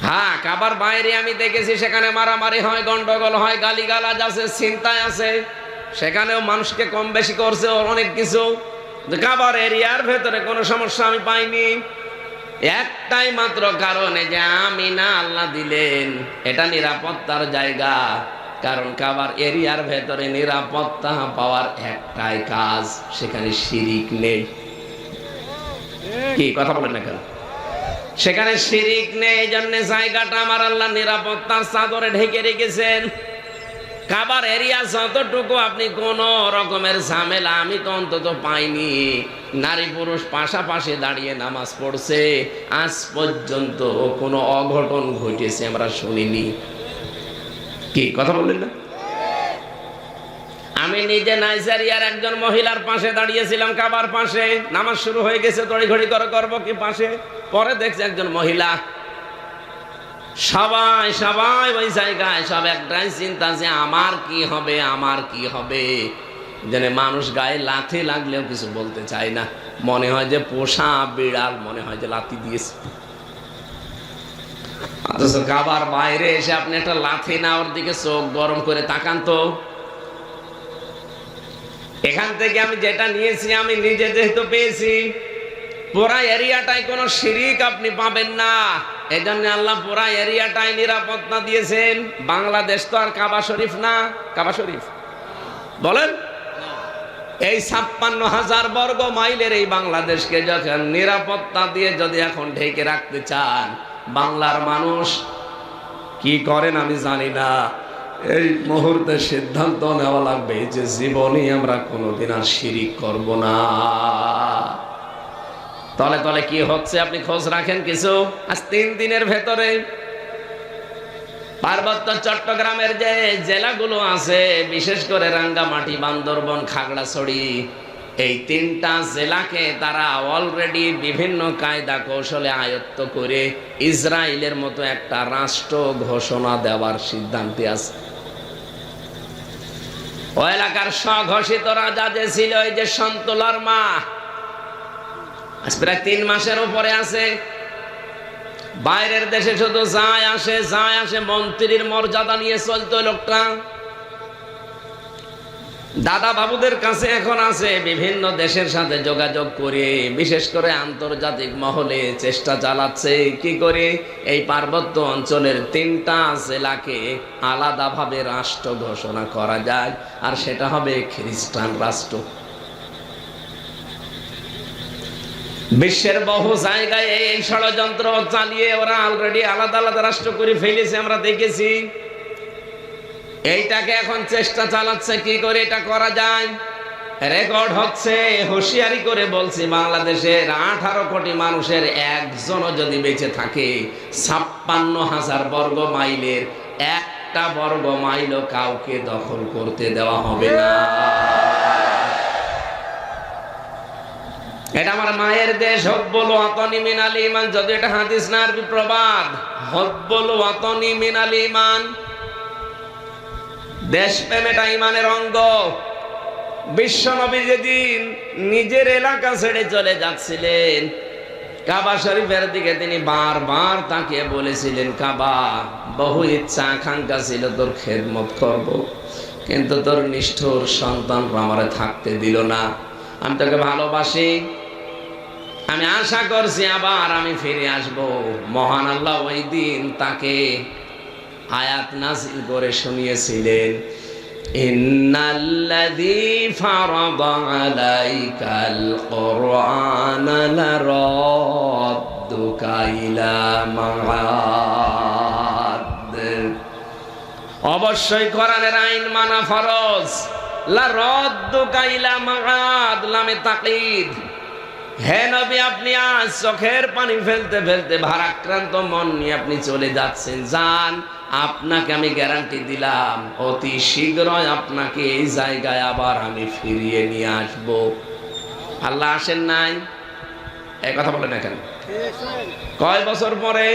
A: হ্যাঁ, কাবার বাইরে আমি দেখেছি, সেখানে মারামারি হয়, গন্ডগোল হয়, গালিগালাজ আছে, ছিনতাই আছে, সেখানেও মানুষকে কম বেশি করছে অনেক কিছু। কাবার এরিয়ার ভেতরে কোনো সমস্যা আমি পাইনি, একটাই মাত্র কারণে যে আমিনা আল্লাহ দিলেন, এটা নিরাপত্তার জায়গা। কারণ কাবার এরিয়ার ভেতরে নিরাপত্তা পাওয়ার একটাই কাজ, সেখানে শিরিক নেই। কি কথা বলেন না কেন? সেখানে শিরিক নেই, এই জন্য জায়গাটা আমার আল্লাহ নিরাপত্তার চাদরে ঢেকে রেখেছেন। কাবার এরিয়া যতটুকু আপনি কোন রকমের ঝামেলা আমি তো অন্তত পাইনি। নারী পুরুষ পাশাপাশি দাঁড়িয়ে নামাজ পড়ছে, আজ পর্যন্ত কোনো অঘটন ঘটেছে আমরা শুনিনি। কি কথা বললেন না? আমি নিজে নাইজেরিয়ার একজন মহিলার পাশে দাঁড়িয়েছিলাম, কাবার পাশে, নামাজ শুরু হয়ে গেছে, তড়িঘড়ি করে করবো কি পাশে, পরে দেখছি একজন মহিলা। সবাই সবাই ওই জায়গায় সব একটাই চিন্তা যে আমার কি হবে, আমার কি হবে। যেন মানুষ গায়ে লাথি লাগলেও কিছু বলতে চায় না, মনে হয় যে পোষা বিড়াল, মনে হয় যে লাথি দিয়েছে। অথচ কাবার বাইরে এসে আপনি একটা লাথি না, ওর দিকে চোখ গরম করে তাকান তো। এখান থেকে আমি যেটা নিয়েছি, আমি নিজে যেহেতু পেয়েছি, পুরা এরিয়াটাই কোনো শিরিক আপনি পাবেন না। এই জন্য আল্লাহ পুরা এরিয়াটাই নিরাপত্তা দিয়েছেন। বাংলাদেশ তো আর কাবা শরীফ না। কাবা শরীফ বলেন, এই 56,000 বর্গ মাইলের এই বাংলাদেশকে যখন নিরাপত্তা দিয়ে যদি এখন ঢেকে রাখতে চান, বাংলার মানুষ কি করেন আমি জানি না, এই মুহূর্তে সিদ্ধান্ত নেওয়া লাগবে যে জীবনে আমরা কোনোদিন আর শিরিক করব না। তলে তলে কি হচ্ছে আপনি খোঁজ রাখেন কিছু? আজ 3 দিনের ভেতরে পার্বত্য চট্টগ্রামের যে জেলাগুলো আছে, বিশেষ করে রাঙ্গামাটি, বান্দরবন, খাগড়াছড়ি, এই 3টা জেলাকে তারা অলরেডি বিভিন্ন কায়দা কৌশলে আয়ত্ত করে ইসরায়েলের মতো একটা রাষ্ট্র ঘোষণা দেওয়ার সিদ্ধান্তে আছে। ও এলাকার স্বঘোষিত রাজা যে ছিল, এই যে সন্তোলার মা, আজ প্রায় 3 মাসের উপরে আছে। বাইরের দেশে শুধু যায় আসে, মন্ত্রীর মর্যাদা নিয়ে চলতো লোকটা। দাদা বাবুদের কাছে এখন আছে, বিভিন্ন দেশের সাথে যোগাযোগ করে, বিশেষ করে আন্তর্জাতিক মহলে চেষ্টা চালাচ্ছে কি করে এই পার্বত্য অঞ্চলের 3টা জেলাকে আলাদাভাবে রাষ্ট্র ঘোষণা করা যায়, আর সেটা হবে খ্রিস্টান রাষ্ট্র। বিশ্বের বহু জায়গায় এই ষড়যন্ত্র চালিয়ে ওরা অলরেডি আলাদা আলাদা রাষ্ট্র করে ফেলেছে, আমরা দেখেছি। এইটাকে এখন চেষ্টা চালাচ্ছে কি করে এটা করা যায়। রেকর্ড হচ্ছে, হুঁশিয়ারি করে বলছি, বাংলাদেশের 18 কোটি মানুষের একজনও যদি বেঁচে থাকে, 56,000 বর্গ মাইলের 1টা বর্গ মাইলও কাউকে দখল করতে দেওয়া হবে না। এটা আমার মায়ের দেশ, হব্বুল ওয়াতনি মিনাল ঈমান। যদি এটা হাদিস না আরবি প্রবাদ, হব্বুল ওয়াতনি মিনাল ঈমান। দেশপ্রেম এটা ঈমানের অঙ্গ। বিশ্বনবী যেদিন নিজের এলাকা ছেড়ে চলে যাচ্ছিলেন, কাবা শরীফের দিকে তিনি বারবার তাকিয়ে বলেছিলেন, কাবা, বহু ইচ্ছা আকাঙ্ক্ষা ছিল তোর খেদমত করব, কিন্তু তোর নিষ্ঠুর সন্তানরা আমারে থাকতে দিল না। আমি তোকে ভালোবাসি, আমি আশা করছি আবার আমি ফিরে আসব। মহান আল্লাহ ওই দিন তাকে আয়াত নাযিল করে শুনিয়েছিলেন, ইন্নাল্লাযী ফারাদা আলাইকাল কুরআনা লারাদ্দুকা ইলা মাআদ। অবশ্যই কোরআনের আইন মানা ফরজ। লারাদ্দুকা ইলা মাআদ, লামে তাকীদ। হে নবী, আপনি আজ চোখের পানি ফেলতে ফেলতে ভারাক্রান্ত মন নিয়ে আপনি চলে যাচ্ছেন, যান। আপনাকে আমি গ্যারান্টি দিলাম, অতি শীঘ্রই আপনাকে এই জায়গায় আবার আমি ফিরিয়ে নিয়ে আসব। আল্লাহ আসেন নাই? এই কথা বলেন না কেন? কয় বছর পরে?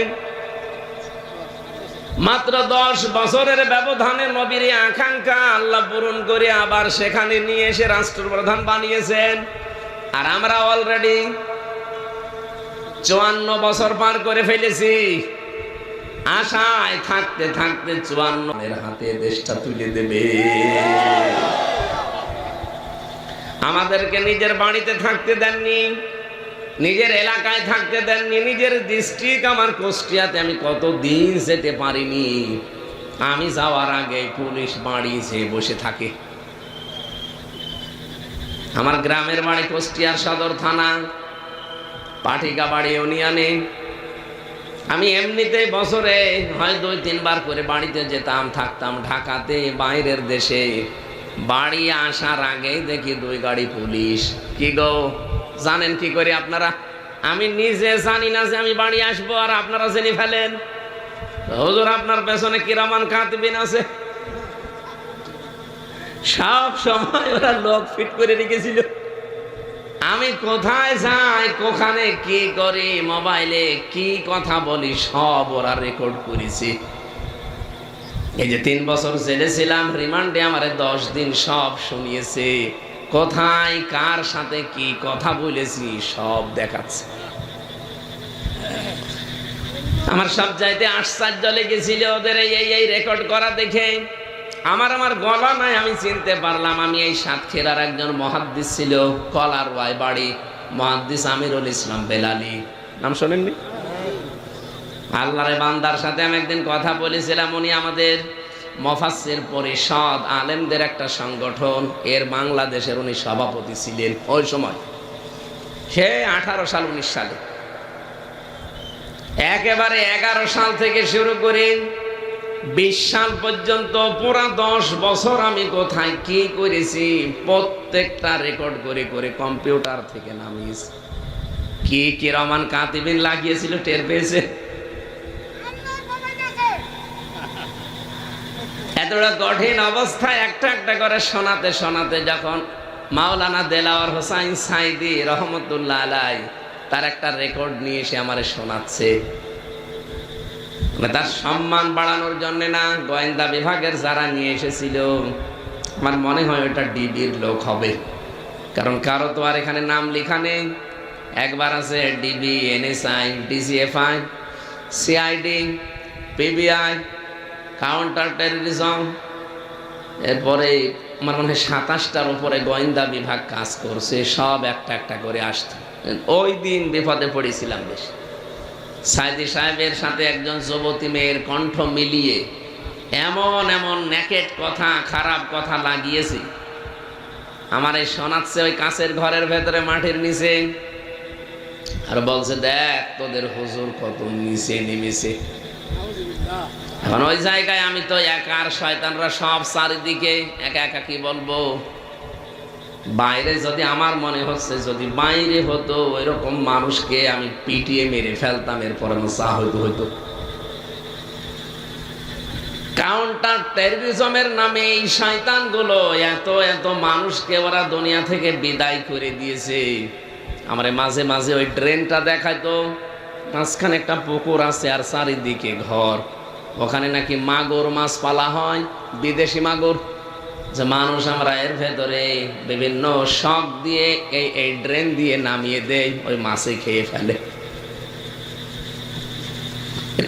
A: মাত্র 10 বছরের ব্যবধানে নবীর আকাঙ্ক্ষা আল্লাহ পূরণ করে আবার সেখানে নিয়ে এসে রাষ্ট্রপ্রধান বানিয়েছেন। আর আমরা অলরেডি 54 বছর পার করে ফেলেছি। আশায় থাকতে থাকতে 54 হাতে দেশটা তুলে দেবে। আমাদেরকে নিজের বাড়িতে থাকতে দেননি, নিজের এলাকায় থাকতে দেননি, নিজের ডিস্ট্রিক্ট আমার কুষ্টিয়াতে আমি কতদিন যেতে পারিনি। আমি যাওয়ার আগে পুলিশ বাড়ি যেয়ে বসে থাকে। আমার গ্রামের বাড়ি কুষ্টিয়ার সদর থানা, পাঠিকাবাড়ি ইউনিয়নে। আমি এমনিতে বছরে হয় 2-3 বার করে বাড়িতে যেতাম, থাকতাম ঢাকাতে, বাইরের দেশে। বাড়ি আসার আগেই দেখি 2 গাড়ি পুলিশ। কি গো, জানেন কি করে আপনারা? আমি নিজে জানি না যে আমি বাড়ি আসবো, আর আপনারা জেনে ফেলেন। হুজুর, আপনার পেছনে কিরামান কাতিবিন আছে, সব সময় ওরা লোক ফিট করে রেখেছিল। আমি কোথায় যাই, কোখানে কি করি, মোবাইলে কি কথা বলি, সব ওরা রেকর্ড করেছি। এই যে 3 বছর জেলে ছিলাম, রিমান্ডে আমারে 10 দিন সব শুনিয়েছে। কোথায় কার সাথে কি কথা বলেছি সব দেখাচ্ছে। আমার সব চাইতে আশ্চর্য লেগেছিল ওদের এই রেকর্ড করা দেখে। আমার গলা নাই, আমি চিনতে পারলাম আমি এই সাতক্ষীরার একজন মুহাদ্দিস ছিল, কলারওয়ায় বাড়ি, মুহাদ্দিস আমিরুল ইসলাম বেলালি। নাম শোনেননি? আল্লাহর বান্দার সাথে আমি একদিন কথা বলেছিলাম, উনি আমাদের মুফাসসির পরিষদ আলেমদের একটা সংগঠন, এর বাংলাদেশের উনি সভাপতি ছিলেন ওই সময়, সে 18 সাল 19 সালে। একেবারে 11 সাল থেকে শুরু করে 20 সাল পর্যন্ত পুরা 10 বছর আমি কোথায় কি করেছি প্রত্যেকটা রেকর্ড করে করে কম্পিউটার থেকে নামিয়েছি। কি কিরামান কাতিবিন লাগিয়েছিল টের পেয়েছে। এতটা কঠিন অবস্থায় একটা একটা করে শোনাতে শোনাতে যখন মাওলানা দেলাওয়ার হোসাইন সাইদি রহমতুল্লাহ আলাই তার একটা রেকর্ড নিয়ে এসে আমারে শোনাচ্ছে, তার সম্মান বাড়ানোর জন্য না, গোয়েন্দা বিভাগের যারা নিয়ে এসেছিল, আমার মনে হয় ওটা ডিবির লোক হবে, কারণ কারো তো আর এখানে নাম লেখা নেই। একবার আছে DB, NSI, DGFI, CID, PBI, counter terrorism, এরপরে আমার মনে হয় 27টার উপরে গোয়েন্দা বিভাগ কাজ করছে, সব একটা একটা করে আসতো। ওই দিন বিপদে পড়েছিলাম বেশ। সাইদি সাহেবের সাথে একজন যুবতী মেয়ের কণ্ঠ মিলিয়ে এমন এমন নেকেট কথা, খারাপ কথা লাগিয়েছি, আমার এই শোনাচ্ছে ওই কাঁচের ঘরের ভেতরে মাটির নিচে, আর বলছে দেখ তোদের হুজুর কত নিচে নেমেছে। এখন ওই জায়গায় আমি তো একা, আর শয়তানরা সব চারিদিকে, একা একা কি বলবো। বাইরে যদি আমার মনে হচ্ছে যদি বাইরে হতো এরকম মানুষকে আমি পিটিয়ে মেরে ফেলতাম, এরপর আমার চা হইতো। কাউন্টার টেররিজমের নামে এই শয়তানগুলো এত এত মানুষকে ওরা দুনিয়া থেকে বিদায় করে দিয়েছে। আমার মাঝে মাঝে ওই ট্রেনটা দেখাইতো, মাঝখানে একটা পুকুর আছে আর চারিদিকে ঘর, ওখানে নাকি মাগুর মাছ পালা হয়, বিদেশি মাগুর, যে মানুষ আমরা এর ভেতরে বিভিন্ন শখ দিয়ে এই ড্রেন দিয়ে নামিয়ে দেয়, ওই মাছে খেয়ে ফেলে।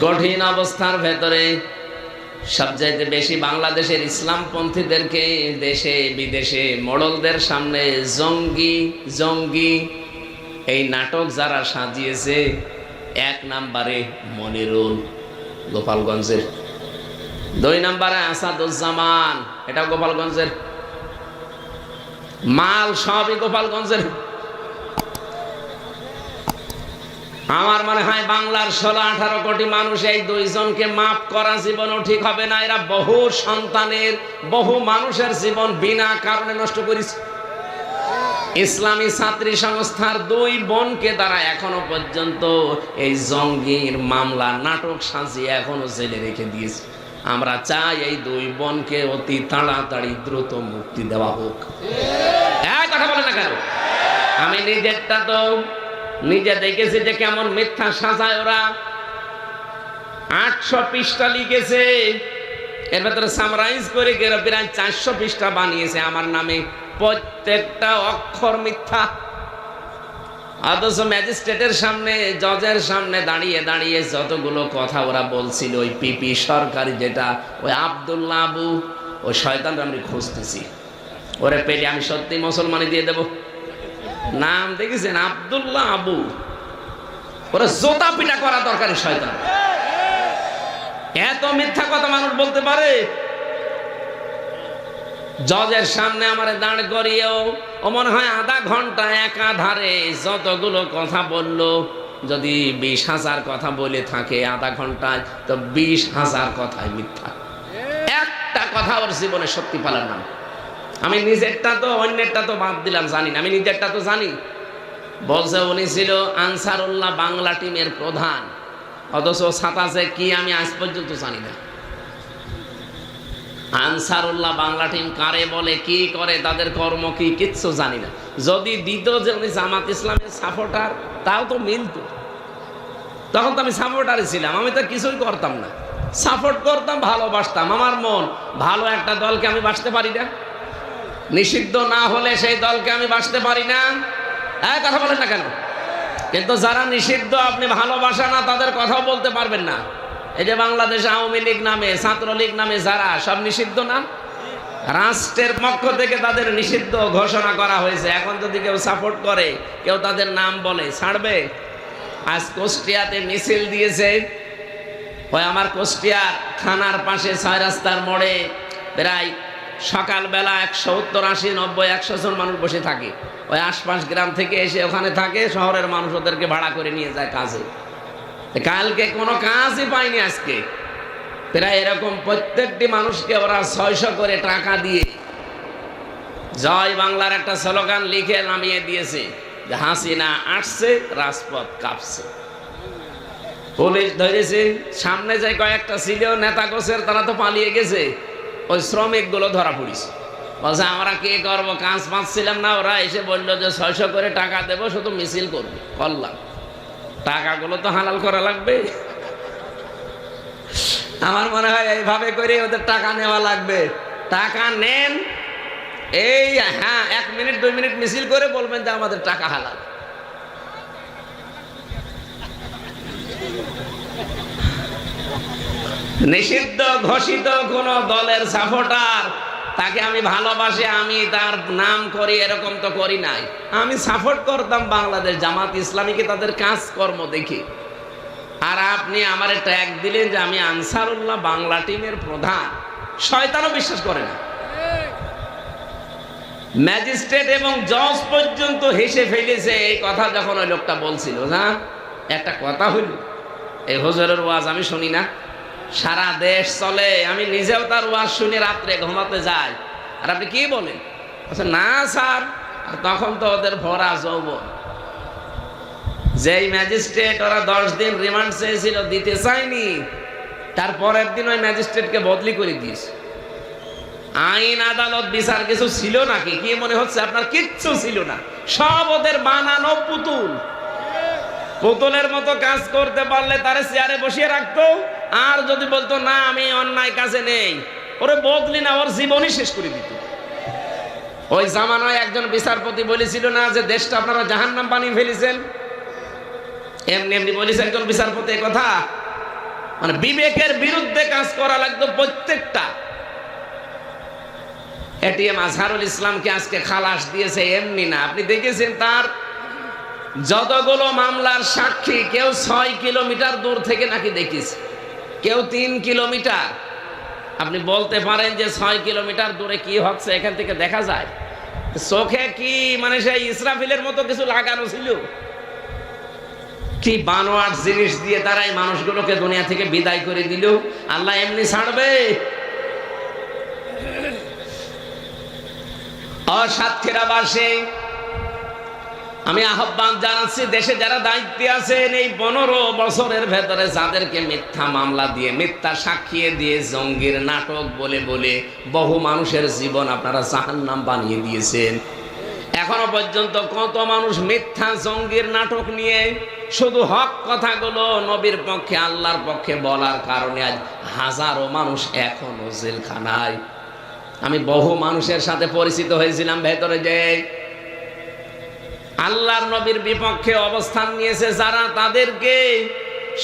A: কঠিন অবস্থার ভেতরে সবচাইতে বেশি বাংলাদেশের ইসলামপন্থীদেরকে দেশে বিদেশে মোড়লদের সামনে জঙ্গি জঙ্গি এই নাটক যারা সাজিয়েছে, 1 নম্বরে মনিরুল গোপালগঞ্জের, 2 নম্বরে আসাদুজ্জামান, এটা গোপালগঞ্জের, মাল সবই গোপালগঞ্জের। আমার মনে হয় বাংলার 16-18 কোটি মানুষ এই 2 জনকে মাফ করা জীবনও ঠিক হবে না। এরা বহু সন্তানের, বহু মানুষের জীবন বিনা কারণে নষ্ট করেছে। ইসলামী ছাত্রী সংস্থার 2 বোনকে তারা এখনো পর্যন্ত এই জঙ্গির মামলা নাটক সাজিয়ে এখনো জেলে রেখে দিয়েছে। আমরা চাই এই 2 বোনকে অতি তাড়াতাড়ি দ্রুত মুক্তি দেওয়া হোক। এক কথা বলে না কেন? আমি নিজেরটা তো নিজে দেখেছি যে কেমন মিথ্যা সাজায় ওরা। 800 পৃষ্ঠা লিখেছে, এর ভেতরে সামরাইজ করে প্রায় 400 পৃষ্ঠা বানিয়েছে আমার নামে, প্রত্যেকটা অক্ষর মিথ্যা। অথচ ম্যাজিস্ট্রেটের সামনে, জজের সামনে দাঁড়িয়ে দাঁড়িয়ে যতগুলো কথা ওরা বলছিল, ওই পিপি সরকারি যেটা, ওই আব্দুল্লাহ আবু, ওই শয়তান আমি খুঁজতেছি, ওরে পেলে আমি সত্যি মুসলমানি দিয়ে দেব। নাম দেখেছেন আব্দুল্লাহ আবু, ওরা জোতা পিটা করা দরকারি শয়তান। এত মিথ্যা কথা মানুষ বলতে পারে? জজের সামনে আমারে দাঁড় করিয়েও ও মনে হয় আধা ঘন্টা একাধারে যতগুলো কথা বললো, যদি 20,000 কথা বলে থাকে আধা ঘন্টায়, তো 20,000 কথাই মিথ্যা। একটা কথা ওর জীবনে সত্যি পালার নাম। আমি নিজেরটা তো, অন্যেরটা তো বাদ দিলাম, জানি না, আমি নিজেরটা তো জানি। বলছে উনি ছিল আনসারুল্লাহ বাংলা টিমের প্রধান, অথচ ছাতাছে কি আমি আজ পর্যন্ত জানি না। আনসারুল্লাহ বাংলা টিম কারে বলে, কি করে, তাদের কর্ম কি, কিচ্ছু জানি না। যদি দিত যে উনি জামাত ইসলামের সাপোর্টার, তাও তো মিলত। তখন তো আমি সাপোর্টারই ছিলাম, আমি তো কিছুই করতাম না, সাপোর্ট করতাম, ভালোবাসতাম। আমার মন ভালো একটা দলকে আমি বাসতে পারি না, নিষিদ্ধ না হলে সেই দলকে আমি বাসতে পারি না। কথা বলেন না কেন? কিন্তু যারা নিষিদ্ধ আপনি ভালোবাসা না, তাদের কথাও বলতে পারবেন না। এই যে বাংলাদেশ আওয়ামী লীগ নামে, ছাত্রলীগ নামে যারা, সব নিষিদ্ধ না? রাষ্ট্রের পক্ষ থেকে তাদের নিষিদ্ধ ঘোষণা করা হয়েছে। এখন যদি কেউ সাপোর্ট করে, কেউ তাদের নাম বলে, ছাড়বে? আজ কুষ্টিয়াতে মিছিল দিয়েছে, ওই আমার কুষ্টিয়ার থানার পাশে 6 রাস্তার মোড়ে প্রায় সকালবেলা 170-80-90-100 জন মানুষ বসে থাকে। ওই আশপাশ গ্রাম থেকে এসে ওখানে থাকে, শহরের মানুষ ওদেরকে ভাড়া করে নিয়ে যায় কাজে। কালকে কোনো কাজই পাইনি আজকে। প্রায় এরকম প্রত্যেকটি মানুষকে ওরা 600 করে টাকা দিয়ে জয় বাংলার একটা স্লোগান লিখে নামিয়ে দিয়েছে যে হাসিনা আসছে, রাজপথ কাঁপছে। পুলিশ ধরেছে, সামনে যে কয়েকটা ছিল নেতা গোছের, তারা তো পালিয়ে গেছে। ওই শ্রমিকগুলো ধরা পড়েছে, বলছে আমরা কি করবো, কাজ পাচ্ছিলাম না। ওরা এসে বললো যে 600 করে টাকা দেবো, শুধু মিছিল করবে। করলাম, টাকাগুলো তো হালাল করা লাগবে। আমার মনে হয় এইভাবে করে ওদের টাকা নেওয়া লাগবে। টাকা নেন, এই হ্যাঁ 1 মিনিট 2 মিনিট মিছিল করে বলবেন যে আমাদের টাকা হালাল। নিষিদ্ধ ঘোষিত কোন দলের সাপোর্টার, তাকে আমি ভালোবাসি, আমি তার নাম করি, এরকম তো করি নাই। আমি সাপোর্ট করতাম বাংলাদেশ জামাত ইসলামীকে, তাদের কাজকর্ম দেখি। আর আপনি আমারে ট্যাগ দিলেন যে আমি আনসারুল্লাহ বাংলা টিমের প্রধান। শয়তানও বিশ্বাস করে না। ম্যাজিস্ট্রেট এবং জজ পর্যন্ত হেসে ফেলেছে এই কথা যখন ওই লোকটা বলছিল। না, একটা কথা হইল, এই হুজুরের ওয়াজ আমি শুনি না, সারা দেশ চলে, আমি নিজেও তার ওয়াজ শুনে রাত্রে ঘুমাতে যাই। আর আপনি কি বলেন? আচ্ছা না স্যার, তখন তো ওদের ভরা যৌবন। যেই ম্যাজিস্ট্রেট ওরা 10 দিন রিমান্ড চেয়েছিল, দিতে চায়নি, তারপরের দিন ওই ম্যাজিস্ট্রেটকে বদলি করে দিয়েছে। আইন আদালত বিচার কিছু ছিল নাকি? কি মনে হচ্ছে আপনার? কিচ্ছু ছিল না, সব ওদের বানানো পুতুল। পুতুলের মতো কাজ করতে পারলে তারে চেয়ারে বসিয়ে রাখতো, আর যদি বলতো না আমি অন্যায় কাজে নেই, ওরে বদলি না, ওর জীবনই শেষ করে দিত। ওই জামানায় একজন বিচারপতি বলেছিল না যে দেশটা আপনারা জাহান্নাম বানিয়ে ফেলেছেন। এমনি এমনি বলেছে একজন বিচারপতি কথা, মানে বিবেকের বিরুদ্ধে কাজ করা লাগতো প্রত্যেকটা। এটিএম আজহারুল ইসলামকে আজকে খালাস দিয়েছে এমনি না, আপনি দেখেছেন তার যতগুলো মামলার সাক্ষী, কেউ 6 কিলোমিটার দূর থেকে নাকি দেখিছে, কেউ 3 কিলোমিটার। আপনি বলতে পারেন যে 6 কিলোমিটার দূরে কি হচ্ছে এখান থেকে দেখা যায়? চোখে কি মানে সেই ইসরাফিলের মতো কিছু লাগানো ছিল? কি বানোয়াট জিনিস দিয়ে তারা এই মানুষগুলোকে দুনিয়া থেকে বিদায় করে দিল। আল্লাহ এমনি ছাড়বে? সাতক্ষীরাবাসী আমি আহ্বান জানাচ্ছি, দেশে যারা দায়িত্বে আছেন, এই 15 বছরের ভেতরে যাদেরকে মিথ্যা মামলা দিয়ে, মিথ্যা সাক্ষী দিয়ে, জঙ্গির নাটক বলে বলে বহু মানুষের জীবন আপনারা জাহান্নাম বানিয়ে দিয়েছেন। এখনো পর্যন্ত কত মানুষ মিথ্যা জঙ্গির নাটক নিয়ে শুধু হক কথাগুলো নবীর পক্ষে, আল্লাহর পক্ষে বলার কারণে আজ হাজারো মানুষ এখনো জেলখানায়। আমি বহু মানুষের সাথে পরিচিত হয়েছিলাম ভেতরে, যে আল্লাহর নবীর বিপক্ষে অবস্থান নিয়েছে যারা, তাদেরকে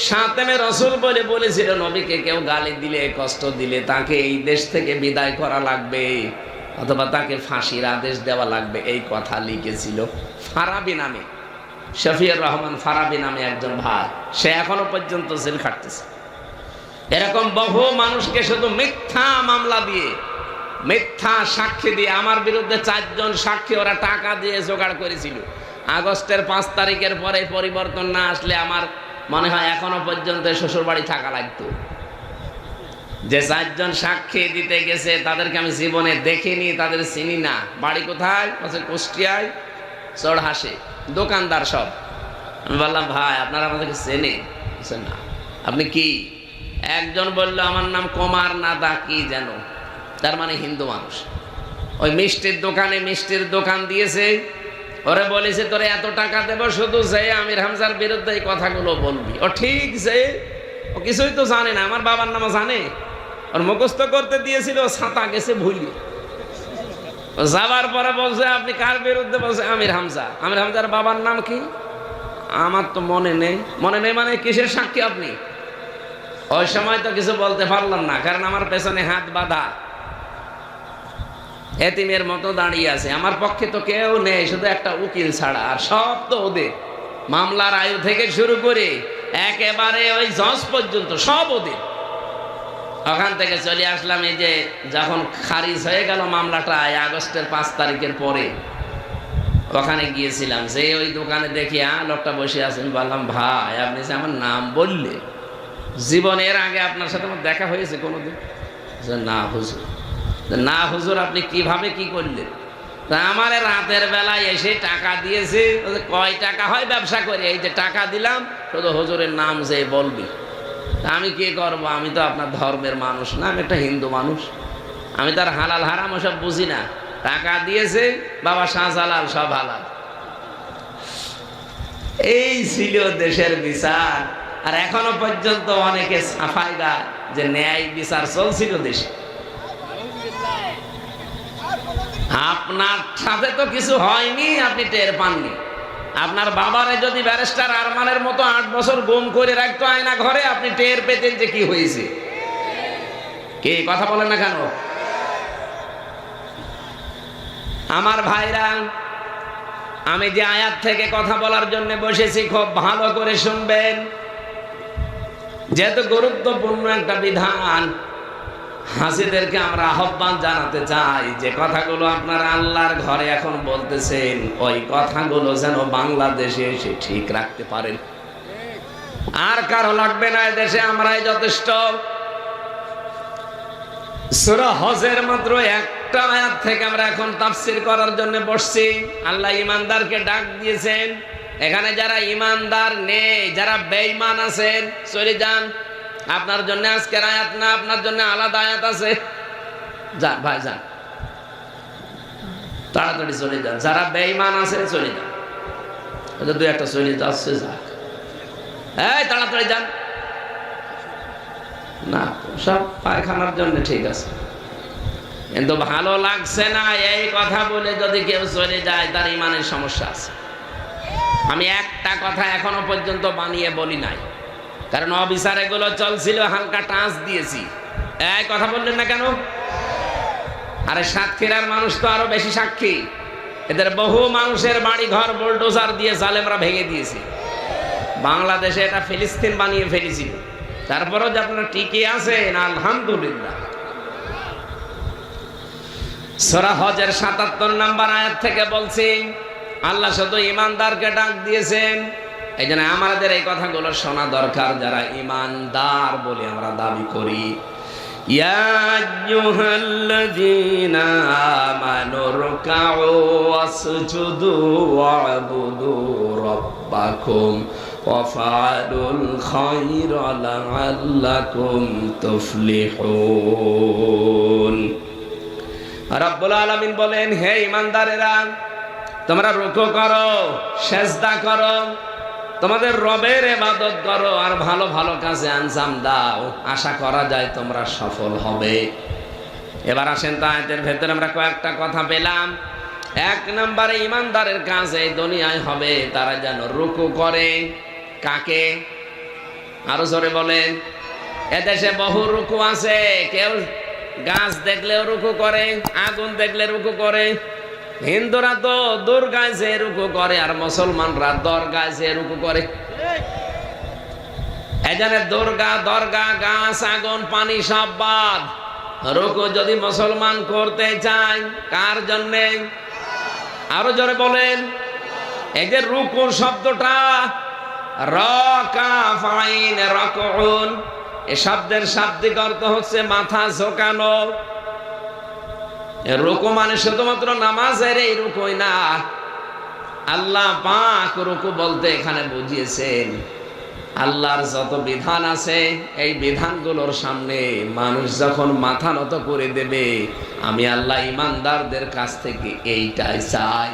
A: শাতেমে রসুল বলে বলেছিল নবীকে কেউ গালি দিলে, কষ্ট দিলে তাকে এই দেশ থেকে বিদায় করা লাগবে, অথবা তাকে ফাঁসির আদেশ দেওয়া লাগবে। এই কথা লিখেছিল ফারাবি নামে, শফিউর রহমান ফারাবি নামে একজন ভাই, সে এখনো পর্যন্ত জেল খাটতেছে। এরকম বহু মানুষকে শুধু মিথ্যা মামলা দিয়ে, মিথ্যা সাক্ষী দিয়ে, আমার বিরুদ্ধে 4 জন সাক্ষী ওরা টাকা দিয়ে জোগাড় করেছিল। আগস্টের 5 তারিখের পরে পরিবর্তন না আসলে আমার মনে হয় এখনো পর্যন্ত শ্বশুর বাড়ি থাকা লাগতো। যে 4 জন সাক্ষী দিতে গেছে তাদেরকে আমি জীবনে দেখিনি, তাদের চিনি না। বাড়ি কোথায়? কুষ্টিয়ায়, চড়হাসে, দোকানদার সব। আমি বললাম ভাই আপনারা আমাদেরকে চেনে? না। আপনি কি? একজন বলল আমার নাম কুমার নাদা কি যেন, তার মানে হিন্দু মানুষ। ওই মিষ্টির দোকানে মিষ্টির দোকান দিয়েছে, ওরে বলেছে তোরে এত টাকা দেবো শুধু যে আমির হামজার বিরুদ্ধে এই কথাগুলো বলবি। ও ঠিক, যে ও কিছুই তো জানে না, আমার বাবার নামও জানে, ওর মুখস্থ করতে দিয়েছিল, ছাতা গেছে ভুলি। যাবার পরে বলছে আপনি কার বিরুদ্ধে? বলছে আমির হামজা। আমির হামজার বাবার নাম কি? আমার তো মনে নেই। মনে নেই মানে কিসের সাক্ষী আপনি? ওই সময় তো কিছু বলতে পারলাম না, কারণ আমার পেছনে হাত বাঁধা, এতিমের মতো দাঁড়িয়ে আছে। আমার পক্ষে তো কেউ নেই, শুধু একটা উকিল ছাড়া, আর সব তো ওদের। মামলার আয়ু থেকে শুরু করে একেবারে ওই জজ পর্যন্ত সব ওদের। ওখান থেকে চলে আসলাম, এই যে যখন খারিজ হয়ে গেল মামলাটা আগস্টের 5 তারিখের পরে, ওখানে গিয়েছিলাম। যে ওই দোকানে দেখি লোকটা বসে আছেন, বললাম ভাই আপনি যে আমার নাম বললে, জীবনের আগে আপনার সাথে আমার দেখা হয়েছে কোনোদিন? না হুজুর। না হুজুর, আপনি কিভাবে কি করলেন? তা আমার রাতের বেলায় এসে টাকা দিয়েছে। কয় টাকা হয় ব্যবসা করে, এই যে টাকা দিলাম, শুধু হুজুরের নাম যে বলবি। তা আমি কি করবো? আমি তো আপনার ধর্মের মানুষ না, আমি একটা হিন্দু মানুষ, আমি তার হালাল হারাম ওসব বুঝি না। টাকা দিয়েছে বাবা শাহজালাল, সব হালাল। এই ছিল দেশের বিচার। আর এখনো পর্যন্ত অনেকে সাফাই গায় যে ন্যায় বিচার চলছিল দেশে। আপনার সাথে তো কিছু হয়নি, আপনি টের পাননি। আপনার বাবারে যদি ব্যারিস্টার আরমানের মতো 8 বছর গুম করে রাখতো আয়না ঘরে, আপনি টের পেতেন যে কি হয়েছে। কে কথা বলেন না কেন? আমার ভাইরা, আমি যে আয়াত থেকে কথা বলার জন্য বসেছি, খুব ভালো করে শুনবেন, যেহেতু গুরুত্বপূর্ণ একটা বিধান। হাসিদেরকে আমরা আহ্বান জানাতে চাই যে কথাগুলো আপনারা আল্লাহর ঘরে এখন বলতেছেন, ওই কথাগুলো যেন বাংলাদেশে এসে ঠিক রাখতে পারেন। আর কারো লাগবে না, দেশে আমরাই যথেষ্ট। সূরা হজের মাত্র একটা আয়াত থেকে আমরা এখন তাফসীর করার জন্য বসছি। আল্লাহ ঈমানদারকে ডাক দিয়েছেন। এখানে যারা ঈমানদার নেই, যারা বেঈমান আছেন, চলে যান। আপনার জন্য আজকের আয়াত না, আপনার জন্য আলাদা আয়াত আছে। যান ভাই যান, তাড়াতাড়ি চলে যান। যারা বেঈমান আছে চলে যান। দুই একটা চলে যাচ্ছে, যাক, এই তাড়াতাড়ি যান। না, সব পায়খানার জন্য ঠিক আছে, কিন্তু ভালো লাগছে না এই কথা বলে যদি কেউ চলে যায়, তার ইমানের সমস্যা আছে। আমি একটা কথা এখনো পর্যন্ত বানিয়ে বলি নাই, কারণ অবিচার এগুলো চলছিল, হালকা টাচ দিয়েছি। এই কথা বললেন না কেন? আরে সাতক্ষীরার মানুষ তো আরো বেশি সাক্ষী। এদের বহু মানুষের বাড়ি ঘর বুলডোজার দিয়ে জালেমরা ভেঙে দিয়েছে। বাংলাদেশে এটা ফিলিস্তিন বানিয়ে ফেলেছিল, তারপরেও যে আপনারা টিকে আছেন, আলহামদুলিল্লাহ। সূরা হজের ৭৭ নম্বর আয়াত থেকে বলছি, আল্লাহ শুধু ঈমানদারকে ডাক দিয়েছেন। এই জন্য আমাদের এই কথাগুলো শোনা দরকার, যারা ঈমানদার বলে আমরা দাবি করি। ইয়া আইয়ুহাল্লাযীনা আমানু রুকউ ওয়াসজুদু ওয়া'বুদু রাব্বাকুম ওয়াফআলুল খায়রা লাআল্লাকুম তুফলিহুন। রব্বুল আলামিন বলেন, হে ঈমানদারেরা, তোমরা রুকু করো, সেজদা করো, তোমাদের রবের ইবাদত করো, আর ভালো ভালো কাজে আঞ্জাম দাও। আশা করা যায় তোমরা সফল হবে। এবার আসেন তো আয়াতের ভেতরে আমরা কয়েকটা কথা পেলাম। 1 নম্বরে ঈমানদারের কাজ এই দুনিয়ায় হবে, তারা যেন রুকু করে। কাকে? আরো জোরে বলেন। এদেশে বহু রুকু আছে। কেউ গাছ দেখলেও রুকু করে, আগুন দেখলে রুকু করে। হিন্দুরা তো দুর্গায় যে রুকু করে, আর মুসলমানরা দরগায় যে রুকু করে। এখানে দুর্গা, দরগা, গাছ, আগুন, পানি সব বাদ। রুকু যদি মুসলমান করতে চায়, কার জন্যে? আরো জোরে বলেন। এই যে রুকু শব্দটা, রাকাফাইন রাকুন, এই শব্দের শাব্দিক অর্থ হচ্ছে মাথা ঝোঁকানো। রুকু মানে শুধুমাত্র নামাজের এই রুকুই না, আল্লাহ পাক রুকু বলতে এখানে বুঝিয়েছেন আল্লাহর যত বিধান আছে, এই বিধানগুলোর সামনে মানুষ যখন মাথা নত করে দেবে, আমি আল্লাহ ঈমানদারদের কাছ থেকে এইটাই চাই।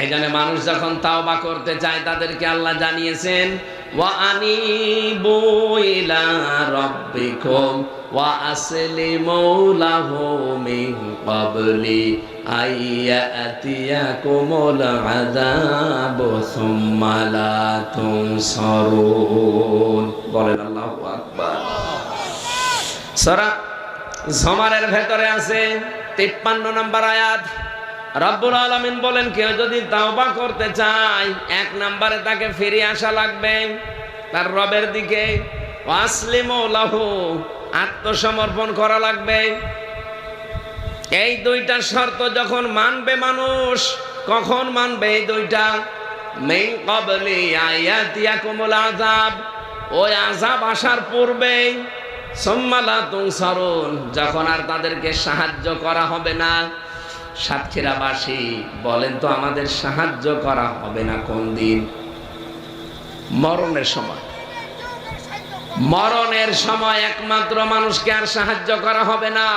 A: এই জন্য মানুষ যখন তাওবা করতে চায়, তাদেরকে আল্লাহ জানিয়েছেন, ওয়া আনিবু ইলা রাব্বিকুম ওয়া আসলিমু লাহু মিন ক্বাবলি আইয়াতিয়াকুমুল আযাবু সুম্মা লা তুনসারুন। বলেন আল্লাহু আকবার। সূরা জুমারের ভেতরে আছে 53 নম্বর আয়াত। রব্বুল আলামিন বলেন, কেউ যদি তাওবা করতে চায়, 1 নম্বরে তাকে ফিরে আসা লাগবে। তার রবের দিকে, ওয়াসলিমু লাহু, আত্মসমর্পণ করা লাগবে। এই দুইটা শর্ত যখন মানবে মানুষ, কখন মানবে এই দুইটা? মিন ক্বাবলি আয়াতিয়াকুমুল আযাব, ওই আযাব আসার পূর্বে, সুম্মা লা তুনসারুন, যখন আর তাদেরকে সাহায্য করা হবে না। সাতক্ষীরাবাসী বলেন তো, আমাদের সাহায্য করা হবে না কোন দিন? মরণের সময়। মরণের সময় একমাত্র মানুষকে আর সাহায্য করা হবে না।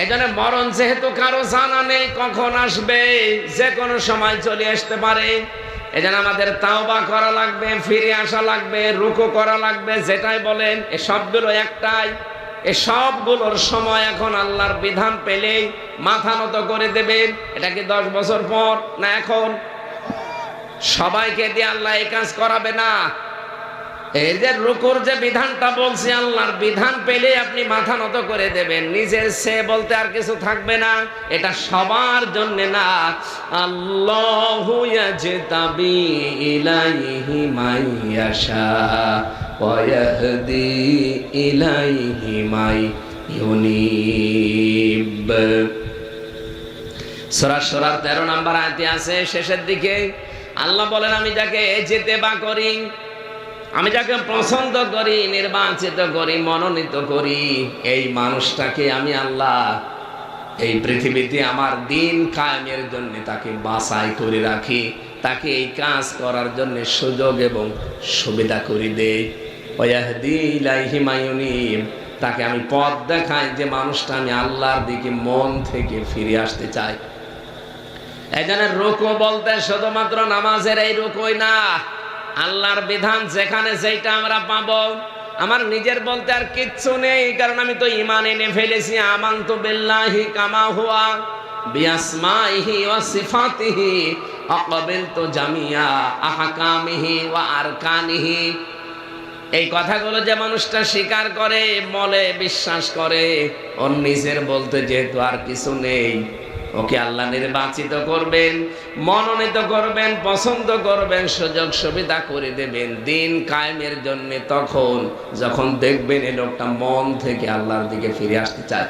A: এজন্য মরণ যেহেতু কারো জানা নেই কখন আসবে, যে কোনো সময় চলে আসতে পারে। এজন্য আমাদের তাওবা করা লাগবে, ফিরে আসা লাগবে, রুকু করা লাগবে। যেটাই বলেন, এ সবগুলো একটাই। এ সবগুলোর সময় এখন আল্লাহর বিধান পেলেই মাথা নত করে দেবেন। এটা কি 10 বছর পর না এখন? সবাইকে দিয়ে আল্লাহ এই কাজ করাবে না। এই যে রুকুর যে বিধানটা বলছি, আল্লাহর বিধান পেলে আপনি মাথা নত করে দেবেন, নিজের সে বলতে আর কিছু থাকবে না। এটা সবার জন্য না। আল্লাহু ইয়াজতাবি ইলাইহি মাইয়াশা ওয়া ইয়াহদি ইলাইহি মাইয়ুনিব। সূরা সূরার 13 নম্বর আয়াতে আছে, শেষের দিকে আল্লাহ বলেন, আমি যাকে জিতেবা করি, আমি যাকে পছন্দ করি, নির্বাচিত করি, মনোনীত করি, এই মানুষটাকে আমি আল্লাহ এই পৃথিবীতে আমার দিন কায়েমের জন্য তাকে বাছাই করে রাখি, তাকে এই কাজ করার জন্য সুযোগ এবং সুবিধা করে দেই। ওয়াহদি ইলাইহি মাইয়ুনিব, তাকে আমি পথ দেখাই যে মানুষটা আমি আল্লাহর দিকে মন থেকে ফিরে আসতে চাই। এখানে রুকু বলতে শুধুমাত্র নামাজের এই রুকুই না, আল্লাহর বিধান যেখানে যেটা আমরা পাবো। আমার নিজের বলতে আর কিচ্ছু নেই, কারণ আমি তো ঈমান এনে ফেলেছি। আমানতু বিল্লাহি কামা হুয়া বিআসমাইহি ওয়া সিফাতিহি আকাবিলতু জামিয়া আহকামিহি ওয়া আরকানিহি। এই কথাগুলো যে মানুষটা স্বীকার করে, মলে বিশ্বাস করে, ওর নিজের বলতে যেহেতু আর কিছু নেই, ওকে আল্লাহ নির্বাচিত করবেন, মনোনীত করবেন, পছন্দ করবেন, সুযোগ সুবিধা করে দেবেন দিন কায়েমের জন্য, তখন যখন দেখবেন এই লোকটা মন থেকে আল্লাহর দিকে ফিরে আসতে চায়।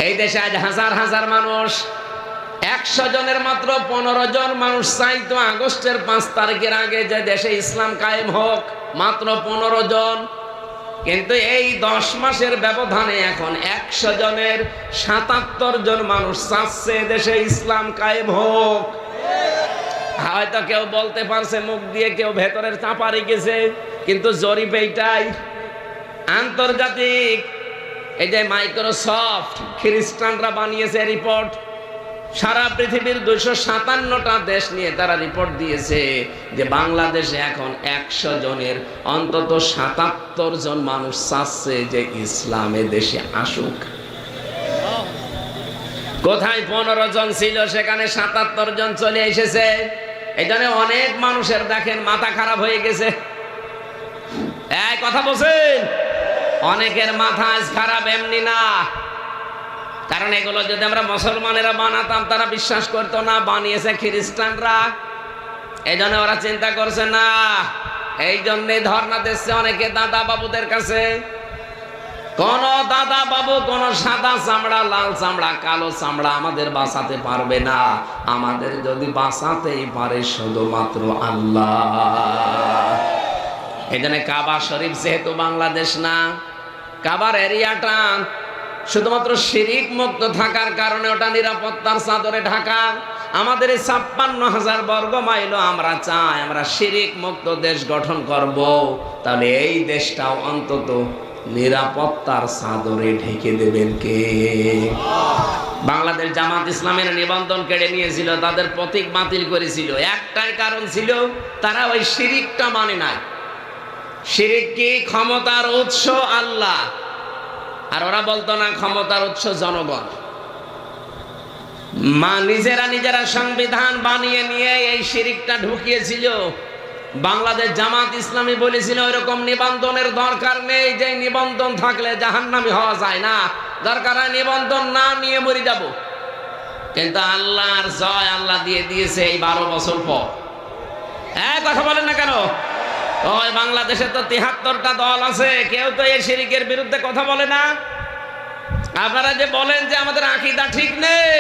A: এই দেশে আজ হাজার হাজার মানুষ, 100 জনের মাত্র 15 জন মানুষ চাইতো আগস্টের 5 তারিখের আগে যে দেশে ইসলাম কায়েম হোক, মাত্র 15 জন। কিন্তু এই 10 মাসের ব্যবধানে এখন 100 জনের 77 জন মানুষ চাচ্ছে দেশে ইসলাম কায়েম হোক। হয়তো কেউ বলতে পারছে মুখ দিয়ে, কেউ ভেতরের চাপা রেখেছে, কিন্তু জরিপ এইটাই। আন্তর্জাতিক এই যে মাইক্রোসফট খ্রিস্টানরা বানিয়েছে রিপোর্ট, সারা পৃথিবীর 257টা দেশ নিয়ে তারা রিপোর্ট দিয়েছে যে বাংলাদেশে এখন 100 জনের অন্তত 77 জন মানুষ চাচ্ছে যে ইসলামে দেশে আসুক। কোথায় 15 জন ছিল, সেখানে 77 জন চলে এসেছে। এই জন্য অনেক মানুষের দেখেন মাথা খারাপ হয়ে গেছে। এই কথা বলছেন, অনেকের মাথা আজ খারাপ এমনি না, কারণ এগুলো যদি আমরা মুসলমানেরা বানাতাম তারা বিশ্বাস করতো না, বানিয়েছে খ্রিস্টানরা। এই জন্য ওরা চিন্তা করছে না, এই জন্যে ধর্ণা দিচ্ছে অনেকে দাদা বাবুদের কাছে। কোন দাদা বাবু, কোন সাদা চামড়া, লাল চামড়া, কালো চামড়া আমাদের বাঁচাতে পারবে না। আমাদের যদি বাঁচাতেই পারে শুধুমাত্র আল্লাহ। এই জন্য কাবা শরীফ যেহেতু বাংলাদেশ না, কাবার এরিয়াটা শুধুমাত্র শিরিক মুক্ত থাকার কারণে ওটা নিরাপত্তার চাদরে ঢাকা। আমাদের এই 56,000 বর্গ মাইলও আমরা চাই আমরা শিরিক মুক্ত দেশ গঠন করব, তাহলে এই দেশটাও অন্তত নিরাপত্তার চাদরে ঢেকে দেবেন কে? বাংলাদেশ জামাত ইসলামের নিবন্ধন কেড়ে নিয়েছিল, তাদের প্রতীক বাতিল করেছিল। একটাই কারণ ছিল, তারা ওই শিরিকটা মানে নাই। শিরিক কি? ক্ষমতার উৎস আল্লাহ, আর ওরা বলতো না ক্ষমতার উৎস জনগণ। নিজেরা সংবিধান বানিয়ে নিয়ে এই শিরিকটা ঢুকিয়েছিল। বাংলাদেশ জামাত ইসলামী বলেছিল এরকম নিবন্ধনের দরকার নেই, যে নিবন্ধন থাকলে জাহান্নামী হওয়া যায় না, দরকার হয় নিবন্ধন না নিয়ে মরে যাব। কিন্তু আল্লাহর জয়, আল্লাহ দিয়ে দিয়েছে এই 12 বছর পর। কথা বলেন না কেন? ওই বাংলাদেশে তো 73টা দল আছে, কেউ তো এই শিরকের বিরুদ্ধে কথা বলে না। আপনারা যে বলেন যে আমাদের আকীদা ঠিক নেই,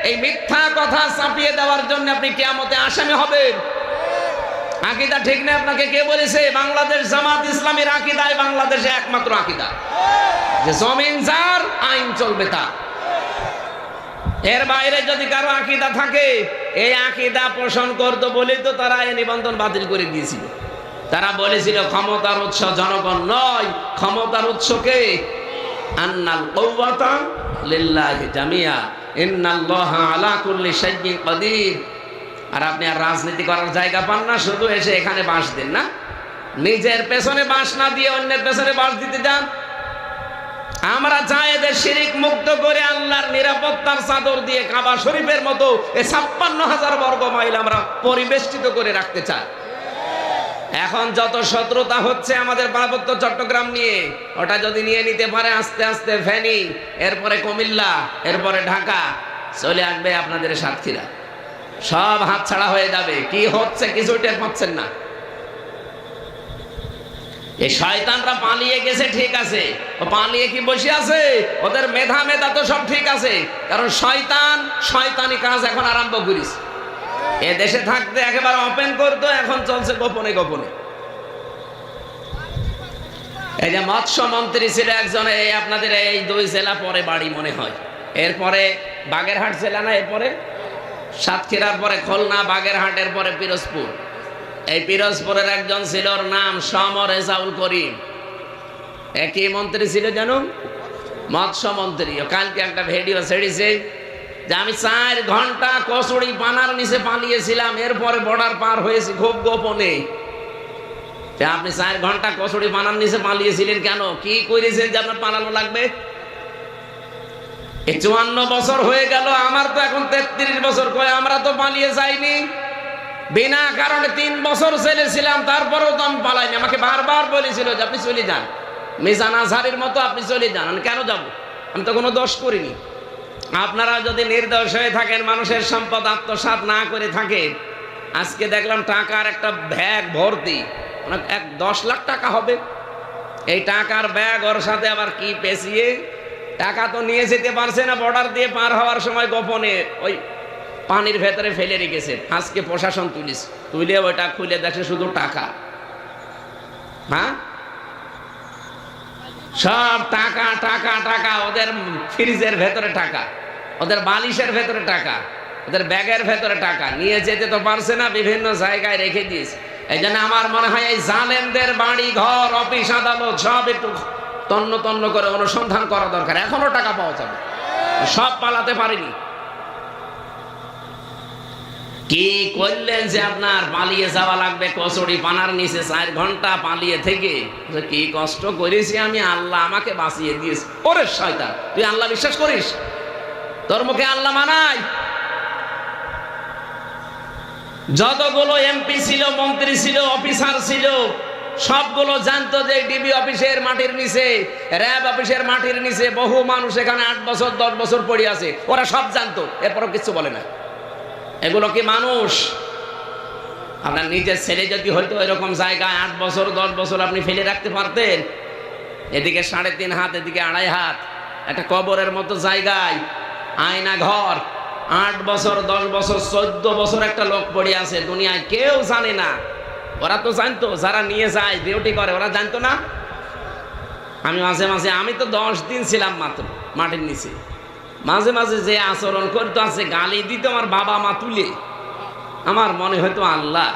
A: এই মিথ্যা কথা চাপিয়ে দেওয়ার জন্য আপনি কিয়ামতে আসামি হবেন। আকীদা ঠিক নেই আপনাকে কে বলেছে? বাংলাদেশ জামাত ইসলামীর আকীদাই বাংলাদেশে একমাত্র আকীদা যে জমিন যার, আইন চলবে তার। এর বাইরে যদি কারো আকীদা থাকে, এই আকীদা পোষণ করতো বলেই তো তারা এই নিবন্ধন বাতিল করে দিয়েছিল। তারা বলেছিল ক্ষমতার উৎস জনগণ নয়, ক্ষমতার উৎস কে? আন্নাল কুওয়াতা লিল্লাহি জামিয়া ইন্নাল্লাহা আলা কুল্লি শাইইন কাদির। আর আপনি আর রাজনীতি করার জায়গা পান না, শুধু এসে এখানে বাঁশ দেন না, নিজের পেছনে বাঁশ না দিয়ে অন্যের পেছনে বাঁশ দিতে যান। আমরা চাই এদের শিরিক মুক্ত করে আল্লাহর নিরাপত্তার চাদর দিয়ে কাবা শরীফের মতো এই 56,000 বর্গ মাইল আমরা পরিবেষ্টিত করে রাখতে চাই। এখন যত শত্রুতা হচ্ছে আমাদের পার্বত্য চট্টগ্রাম নিয়ে, ওটা যদি নিয়ে নিতে পারে আস্তে আস্তে ফেনী, এরপরে কুমিল্লা, এরপরে ঢাকা, চলে আসবে আপনাদের সাতক্ষীরা, সব হাতছাড়া হয়ে যাবে। কি হচ্ছে কিছু টের পাচ্ছেন না। এই শয়তানরা পালিয়ে গেছে ঠিক আছে, ও পালিয়ে কি বসে আছে? ওদের মেধা তো সব ঠিক আছে, কারণ শয়তান শয়তানি কাজ এখন আরম্ভ করিস। এ দেশে থাকতে একেবারে ওপেন করতো, এখন চলছে গোপনে গোপনে। এই যে মৎস্য মন্ত্রী ছিল একজন, এই আপনাদের এই 2 জেলা পরে বাড়ি মনে হয়, এরপরে বাগেরহাট জেলা না, এরপরে সাতক্ষীরার পরে খুলনা, বাগেরহাটের পরে পিরোজপুর। এই পিরোজপুরের একজন ছিল, ওর নাম সমর রেজাউল করিম। একই মন্ত্রী ছিল যেন, মৎস্য মন্ত্রী। কালকে একটা ভিডিও ছেড়েছে যে আমি 4 ঘন্টা কচুরি পানার নিচে পালিয়েছিলাম, এরপরে বর্ডার পার হয়েছি খুব গোপনে। আপনি 4 ঘন্টা কচুরি পানার নিচে পালিয়েছিলেন কেন? কি করেছেন যে আপনার পালানো লাগবে? 54 বছর হয়ে গেল, আমার তো এখন 33 বছর। কয় আমরা তো পালিয়ে যাইনি, বিনা কারণে 3 বছর ছেলেছিলাম, তারপরেও তো আমি পালাইনি। আমাকে বারবার বলেছিল যে আপনি চলে যান, মিজান আজহারের মতো আপনি চলে যান। আমি কেন যাব? আমি তো কোনো দোষ করিনি। আপনারা যদি নির্দোষ হয়ে থাকেন, মানুষের সম্পদ আত্মসাৎ না করে থাকেন, আজকে দেখলাম টাকার একটা ব্যাগ ভর্তি, 10 লাখ টাকা হবে। এই টাকার ব্যাগ, ওর সাথে আবার কি পেঁচিয়ে টাকা তো নিয়ে যেতে পারছে না, বর্ডার দিয়ে পার হওয়ার সময় গোপনে ওই পানির ভেতরে ফেলে রেখেছে। আজকে প্রশাসন তুলে ওইটা খুলে দেখে শুধু টাকা। হ্যাঁ, সব টাকা টাকা টাকা, ওদের ফ্রিজের ভেতরে টাকা, ওদের বালিশের ভেতরে টাকা, ওদের ব্যাগের ভেতরে টাকা। নিয়ে যেতে তো পারছে না, বিভিন্ন জায়গায় রেখে দিয়েছে। এই জন্য আমার মনে হয় এই জালেমদের বাড়ি ঘর, অফিস আদালত সব একটু তন্ন তন্ন করে অনুসন্ধান করা দরকার। এখনো টাকা পাওয়া যাবে, সব পালাতে পারেনি। কি করলেন যে আপনার পালিয়ে যাওয়া লাগবে কচুরি পানার নিচে 4 ঘন্টা পালিয়ে থেকে? কি কষ্ট করেছি আমি, আল্লাহ আমাকে বাঁচিয়ে দিয়েছে। ওরে শয়তান, তুই আল্লাহ বিশ্বাস করিস? তোর মুখে আল্লাহ মানাই? যতগুলো এমপি ছিল, মন্ত্রী ছিল, অফিসার ছিল, সবগুলো জানতো যে ডিবি অফিসের মাটির নিচে, র্যাব অফিসের মাটির নিচে বহু মানুষ এখানে 8 বছর 10 বছর পড়ে আছে। ওরা সব জানতো, এরপরও কিছু বলে না। এগুলো কি মানুষ? আপনার নিজের ছেলে যদি হয়তো এরকম জায়গায় 8 বছর 10 বছর আপনি ফেলে রাখতে পারতেন, এদিকে 3.5 হাত, এদিকে 2.5 হাত, একটা কবরের মতো জায়গায়, আয়না ঘর, 8 বছর 10 বছর 14 বছর একটা লোক পড়ে আছে, দুনিয়ায় কেউ জানে না। ওরা তো জানতো, যারা নিয়ে যায় ডিউটি করে, ওরা জানতো না? আমি মাঝে মাঝে, আমি তো 10 দিন ছিলাম মাত্র মাটির নিচে, মাঝে মাঝে যে আচরণ করতো, আছে গালি দিত আমার বাবা মা তুলে, আমার মনে হয়তো আল্লাহ,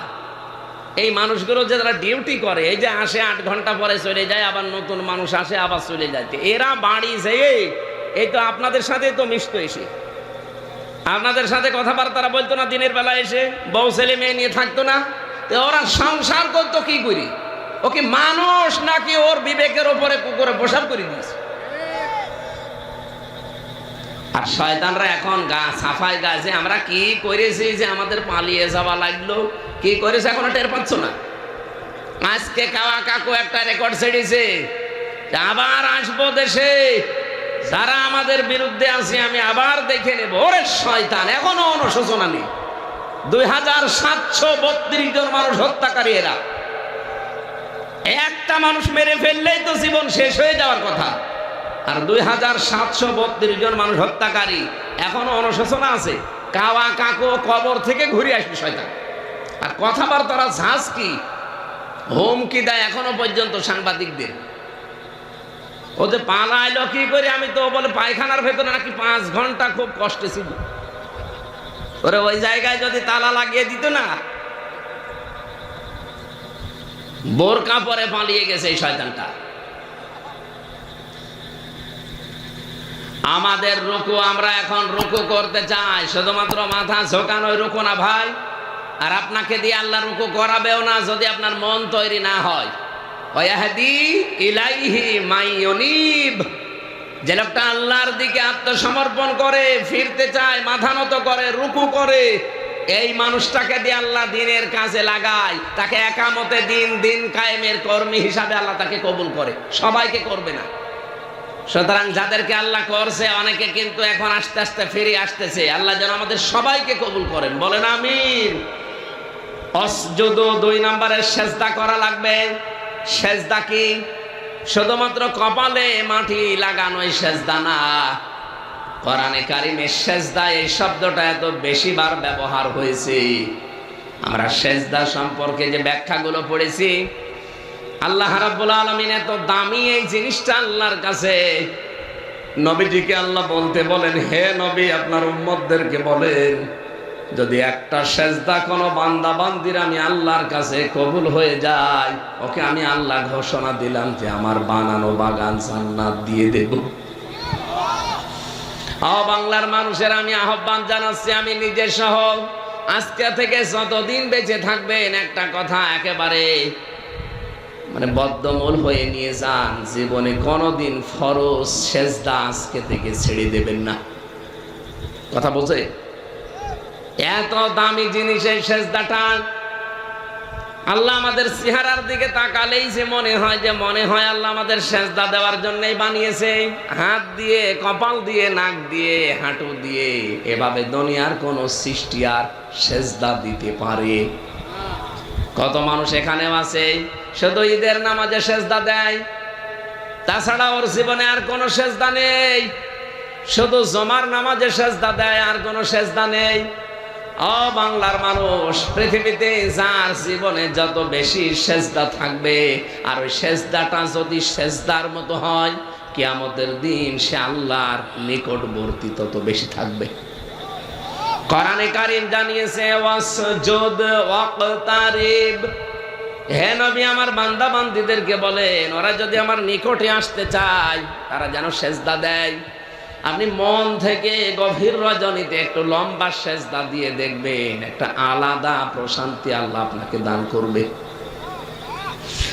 A: এই মানুষগুলো যে যারা ডিউটি করে, এই যে আসে 8 ঘন্টা পরে চলে যায়, আবার নতুন মানুষ আসে আবার চলে যায়, এরা বাড়ি যেয়ে এই তো আপনাদের সাথে তো মিশতো, এসে আপনাদের সাথে কথাবার্তা বলতো না, দিনের বেলা এসে বউ ছেলে মেয়ে নিয়ে থাকতো না। ওরা সংসার করতো কি করি? ওকে মানুষ নাকি ওর বিবেকের ওপরে কুকুরে বসাব করে দিয়েছে। আর শয়তানরা এখন গা সাফাই গাছে আমরা কি করেছি যে আমাদের পালিয়ে যাওয়া লাগলো, কি করেছে এখনো টের পাচ্ছ না। আজকে কাওয়া কাকু একটা রেকর্ড ছেড়েছে, আবার আসবো দেশে, যারা আমাদের বিরুদ্ধে আছে আমি আবার দেখে নেব। ওরে শয়তান, এখনো অনুশোচনা নেই। 2732 জন মানুষ হত্যাকারী এরা। একটা মানুষ মেরে ফেললেই তো জীবন শেষ হয়ে যাওয়ার কথা, আর 2732 জন মানুষ হত্যাকারী এখনো অনুশোচনা আছে। কাওয়া কাকো কবর থেকে ঘুরে আসবে শয়তান। আর কথাবার্তারা ঝাঁজ কি, হুমকি দেয় এখনো পর্যন্ত সাংবাদিকদের। ও যে পালাইলো কি করে, আমি তো বলে পায়খানার ভেতরে নাকি 5 ঘন্টা খুব কষ্টে ছিল। ওরে ওই জায়গায় যদি তালা লাগিয়ে দিত না, বোরকা পরে পালিয়ে গেছে এই শয়তানটা। আমাদের রুকু, আমরা এখন রুকু করতে চাই, শুধুমাত্র মাথা ঝোঁকানোই রুকু না ভাই। আর আপনাকে দিয়ে আল্লাহ রুকু করাবেও না যদি আপনার মন তৈরি না হয়। ওয়াহদি ইলাইহি মাইয়ুনিব, যে লোকটা আল্লাহর দিকে আত্মসমর্পণ করে, ফিরতে চায়, মাথা নত করে, রুকু করে, এই মানুষটাকে দিয়ে আল্লাহ দিনের কাজে লাগায়, তাকে একামতে দিন, দিন কায়েমের কর্মী হিসাবে আল্লাহ তাকে কবুল করে। সবাইকে করবে না। সুতরাং যাদেরকে আল্লাহ করছে, অনেকে কিন্তু এখন আস্তে আস্তে ফিরে আসতেছে। আল্লাহ যেন আমাদের সবাইকে কবুল করেন, বলেন আমিন। অসজুদু 2 নম্বরের সেজদা করা লাগবে। সেজদা কি? শুধুমাত্র কপালে মাটি লাগানোই সেজদা না। কোরআনে কারিমে সেজদা এই শব্দটা এত বেশি বার ব্যবহার হয়েছে। আমরা সেজদা সম্পর্কে যে ব্যাখ্যাগুলো পড়েছি, আল্লাহ রাব্বুল আলামিন এত দামি এই জিনিসটা আল্লাহর কাছে, নবীজিকে আল্লাহ বলতে বলেন, হে নবী আপনার উম্মতদেরকে বলেন, যদি একটা সেজদা কোনো বান্দা বান্দির আমি আল্লাহর কাছে কবুল হয়ে যায়, ওকে আমি আল্লাহ ঘোষণা দিলাম যে আমার বানানো বাগান জান্নাত দিয়ে দেব। বাংলার মানুষের আমি আহ্বান জানাচ্ছি, আমি নিজে সহ, আজকে থেকে যতদিন বেঁচে থাকবেন, একটা কথা একেবারে বদ্ধমূল হয়ে নিয়ে যান, জীবনে কোনোদিন ফরজ সেজদা আজকে থেকে ছেড়ে দেবেন না। কথা বলছে, এত দামি জিনিস এই সেজদাটা। আল্লাহ আমাদের চেহারার দিকে তাকালেই যে মনে হয় আল্লাহ আমাদের সেজদা দেওয়ার জন্যই বানিয়েছে। হাত দিয়ে, কপাল দিয়ে, নাক দিয়ে, হাঁটু দিয়ে, এভাবে দুনিয়ার কোন সৃষ্টি আর সেজদা দিতে পারে? কত মানুষ এখানেও আছে শুধু ঈদের নামাজে সেজদা দেয়, তাছাড়া ওর জীবনে আর কোনো সেজদা নেই। শুধু জমার নামাজে সেজদা দেয়, আর কোনো সেজদা নেই। বাংলার মানুষ, পৃথিবীতে যার জীবনে যত বেশি সেজদা থাকবে, আর ওই সেজদাটা যদি সেজদার মতো হয়, কিয়ামতের দিন সে আল্লাহর নিকটবর্তী তত বেশি থাকবে। কোরআনে কারীম জানিয়েছে, ওয়াসজুদ ওয়াকতারিব, হে নবী আমার বান্দা বান্দীদেরকে বলেন, ওরা যদি আমার নিকটে আসতে চায়, তারা যেন সেজদা দেয়। আপনি মন থেকে গভীর রজনীতে একটু লম্বা সেজদা দিয়ে দেখবেন, একটা আলাদা প্রশান্তি আল্লাহ আপনাকে দান করবে।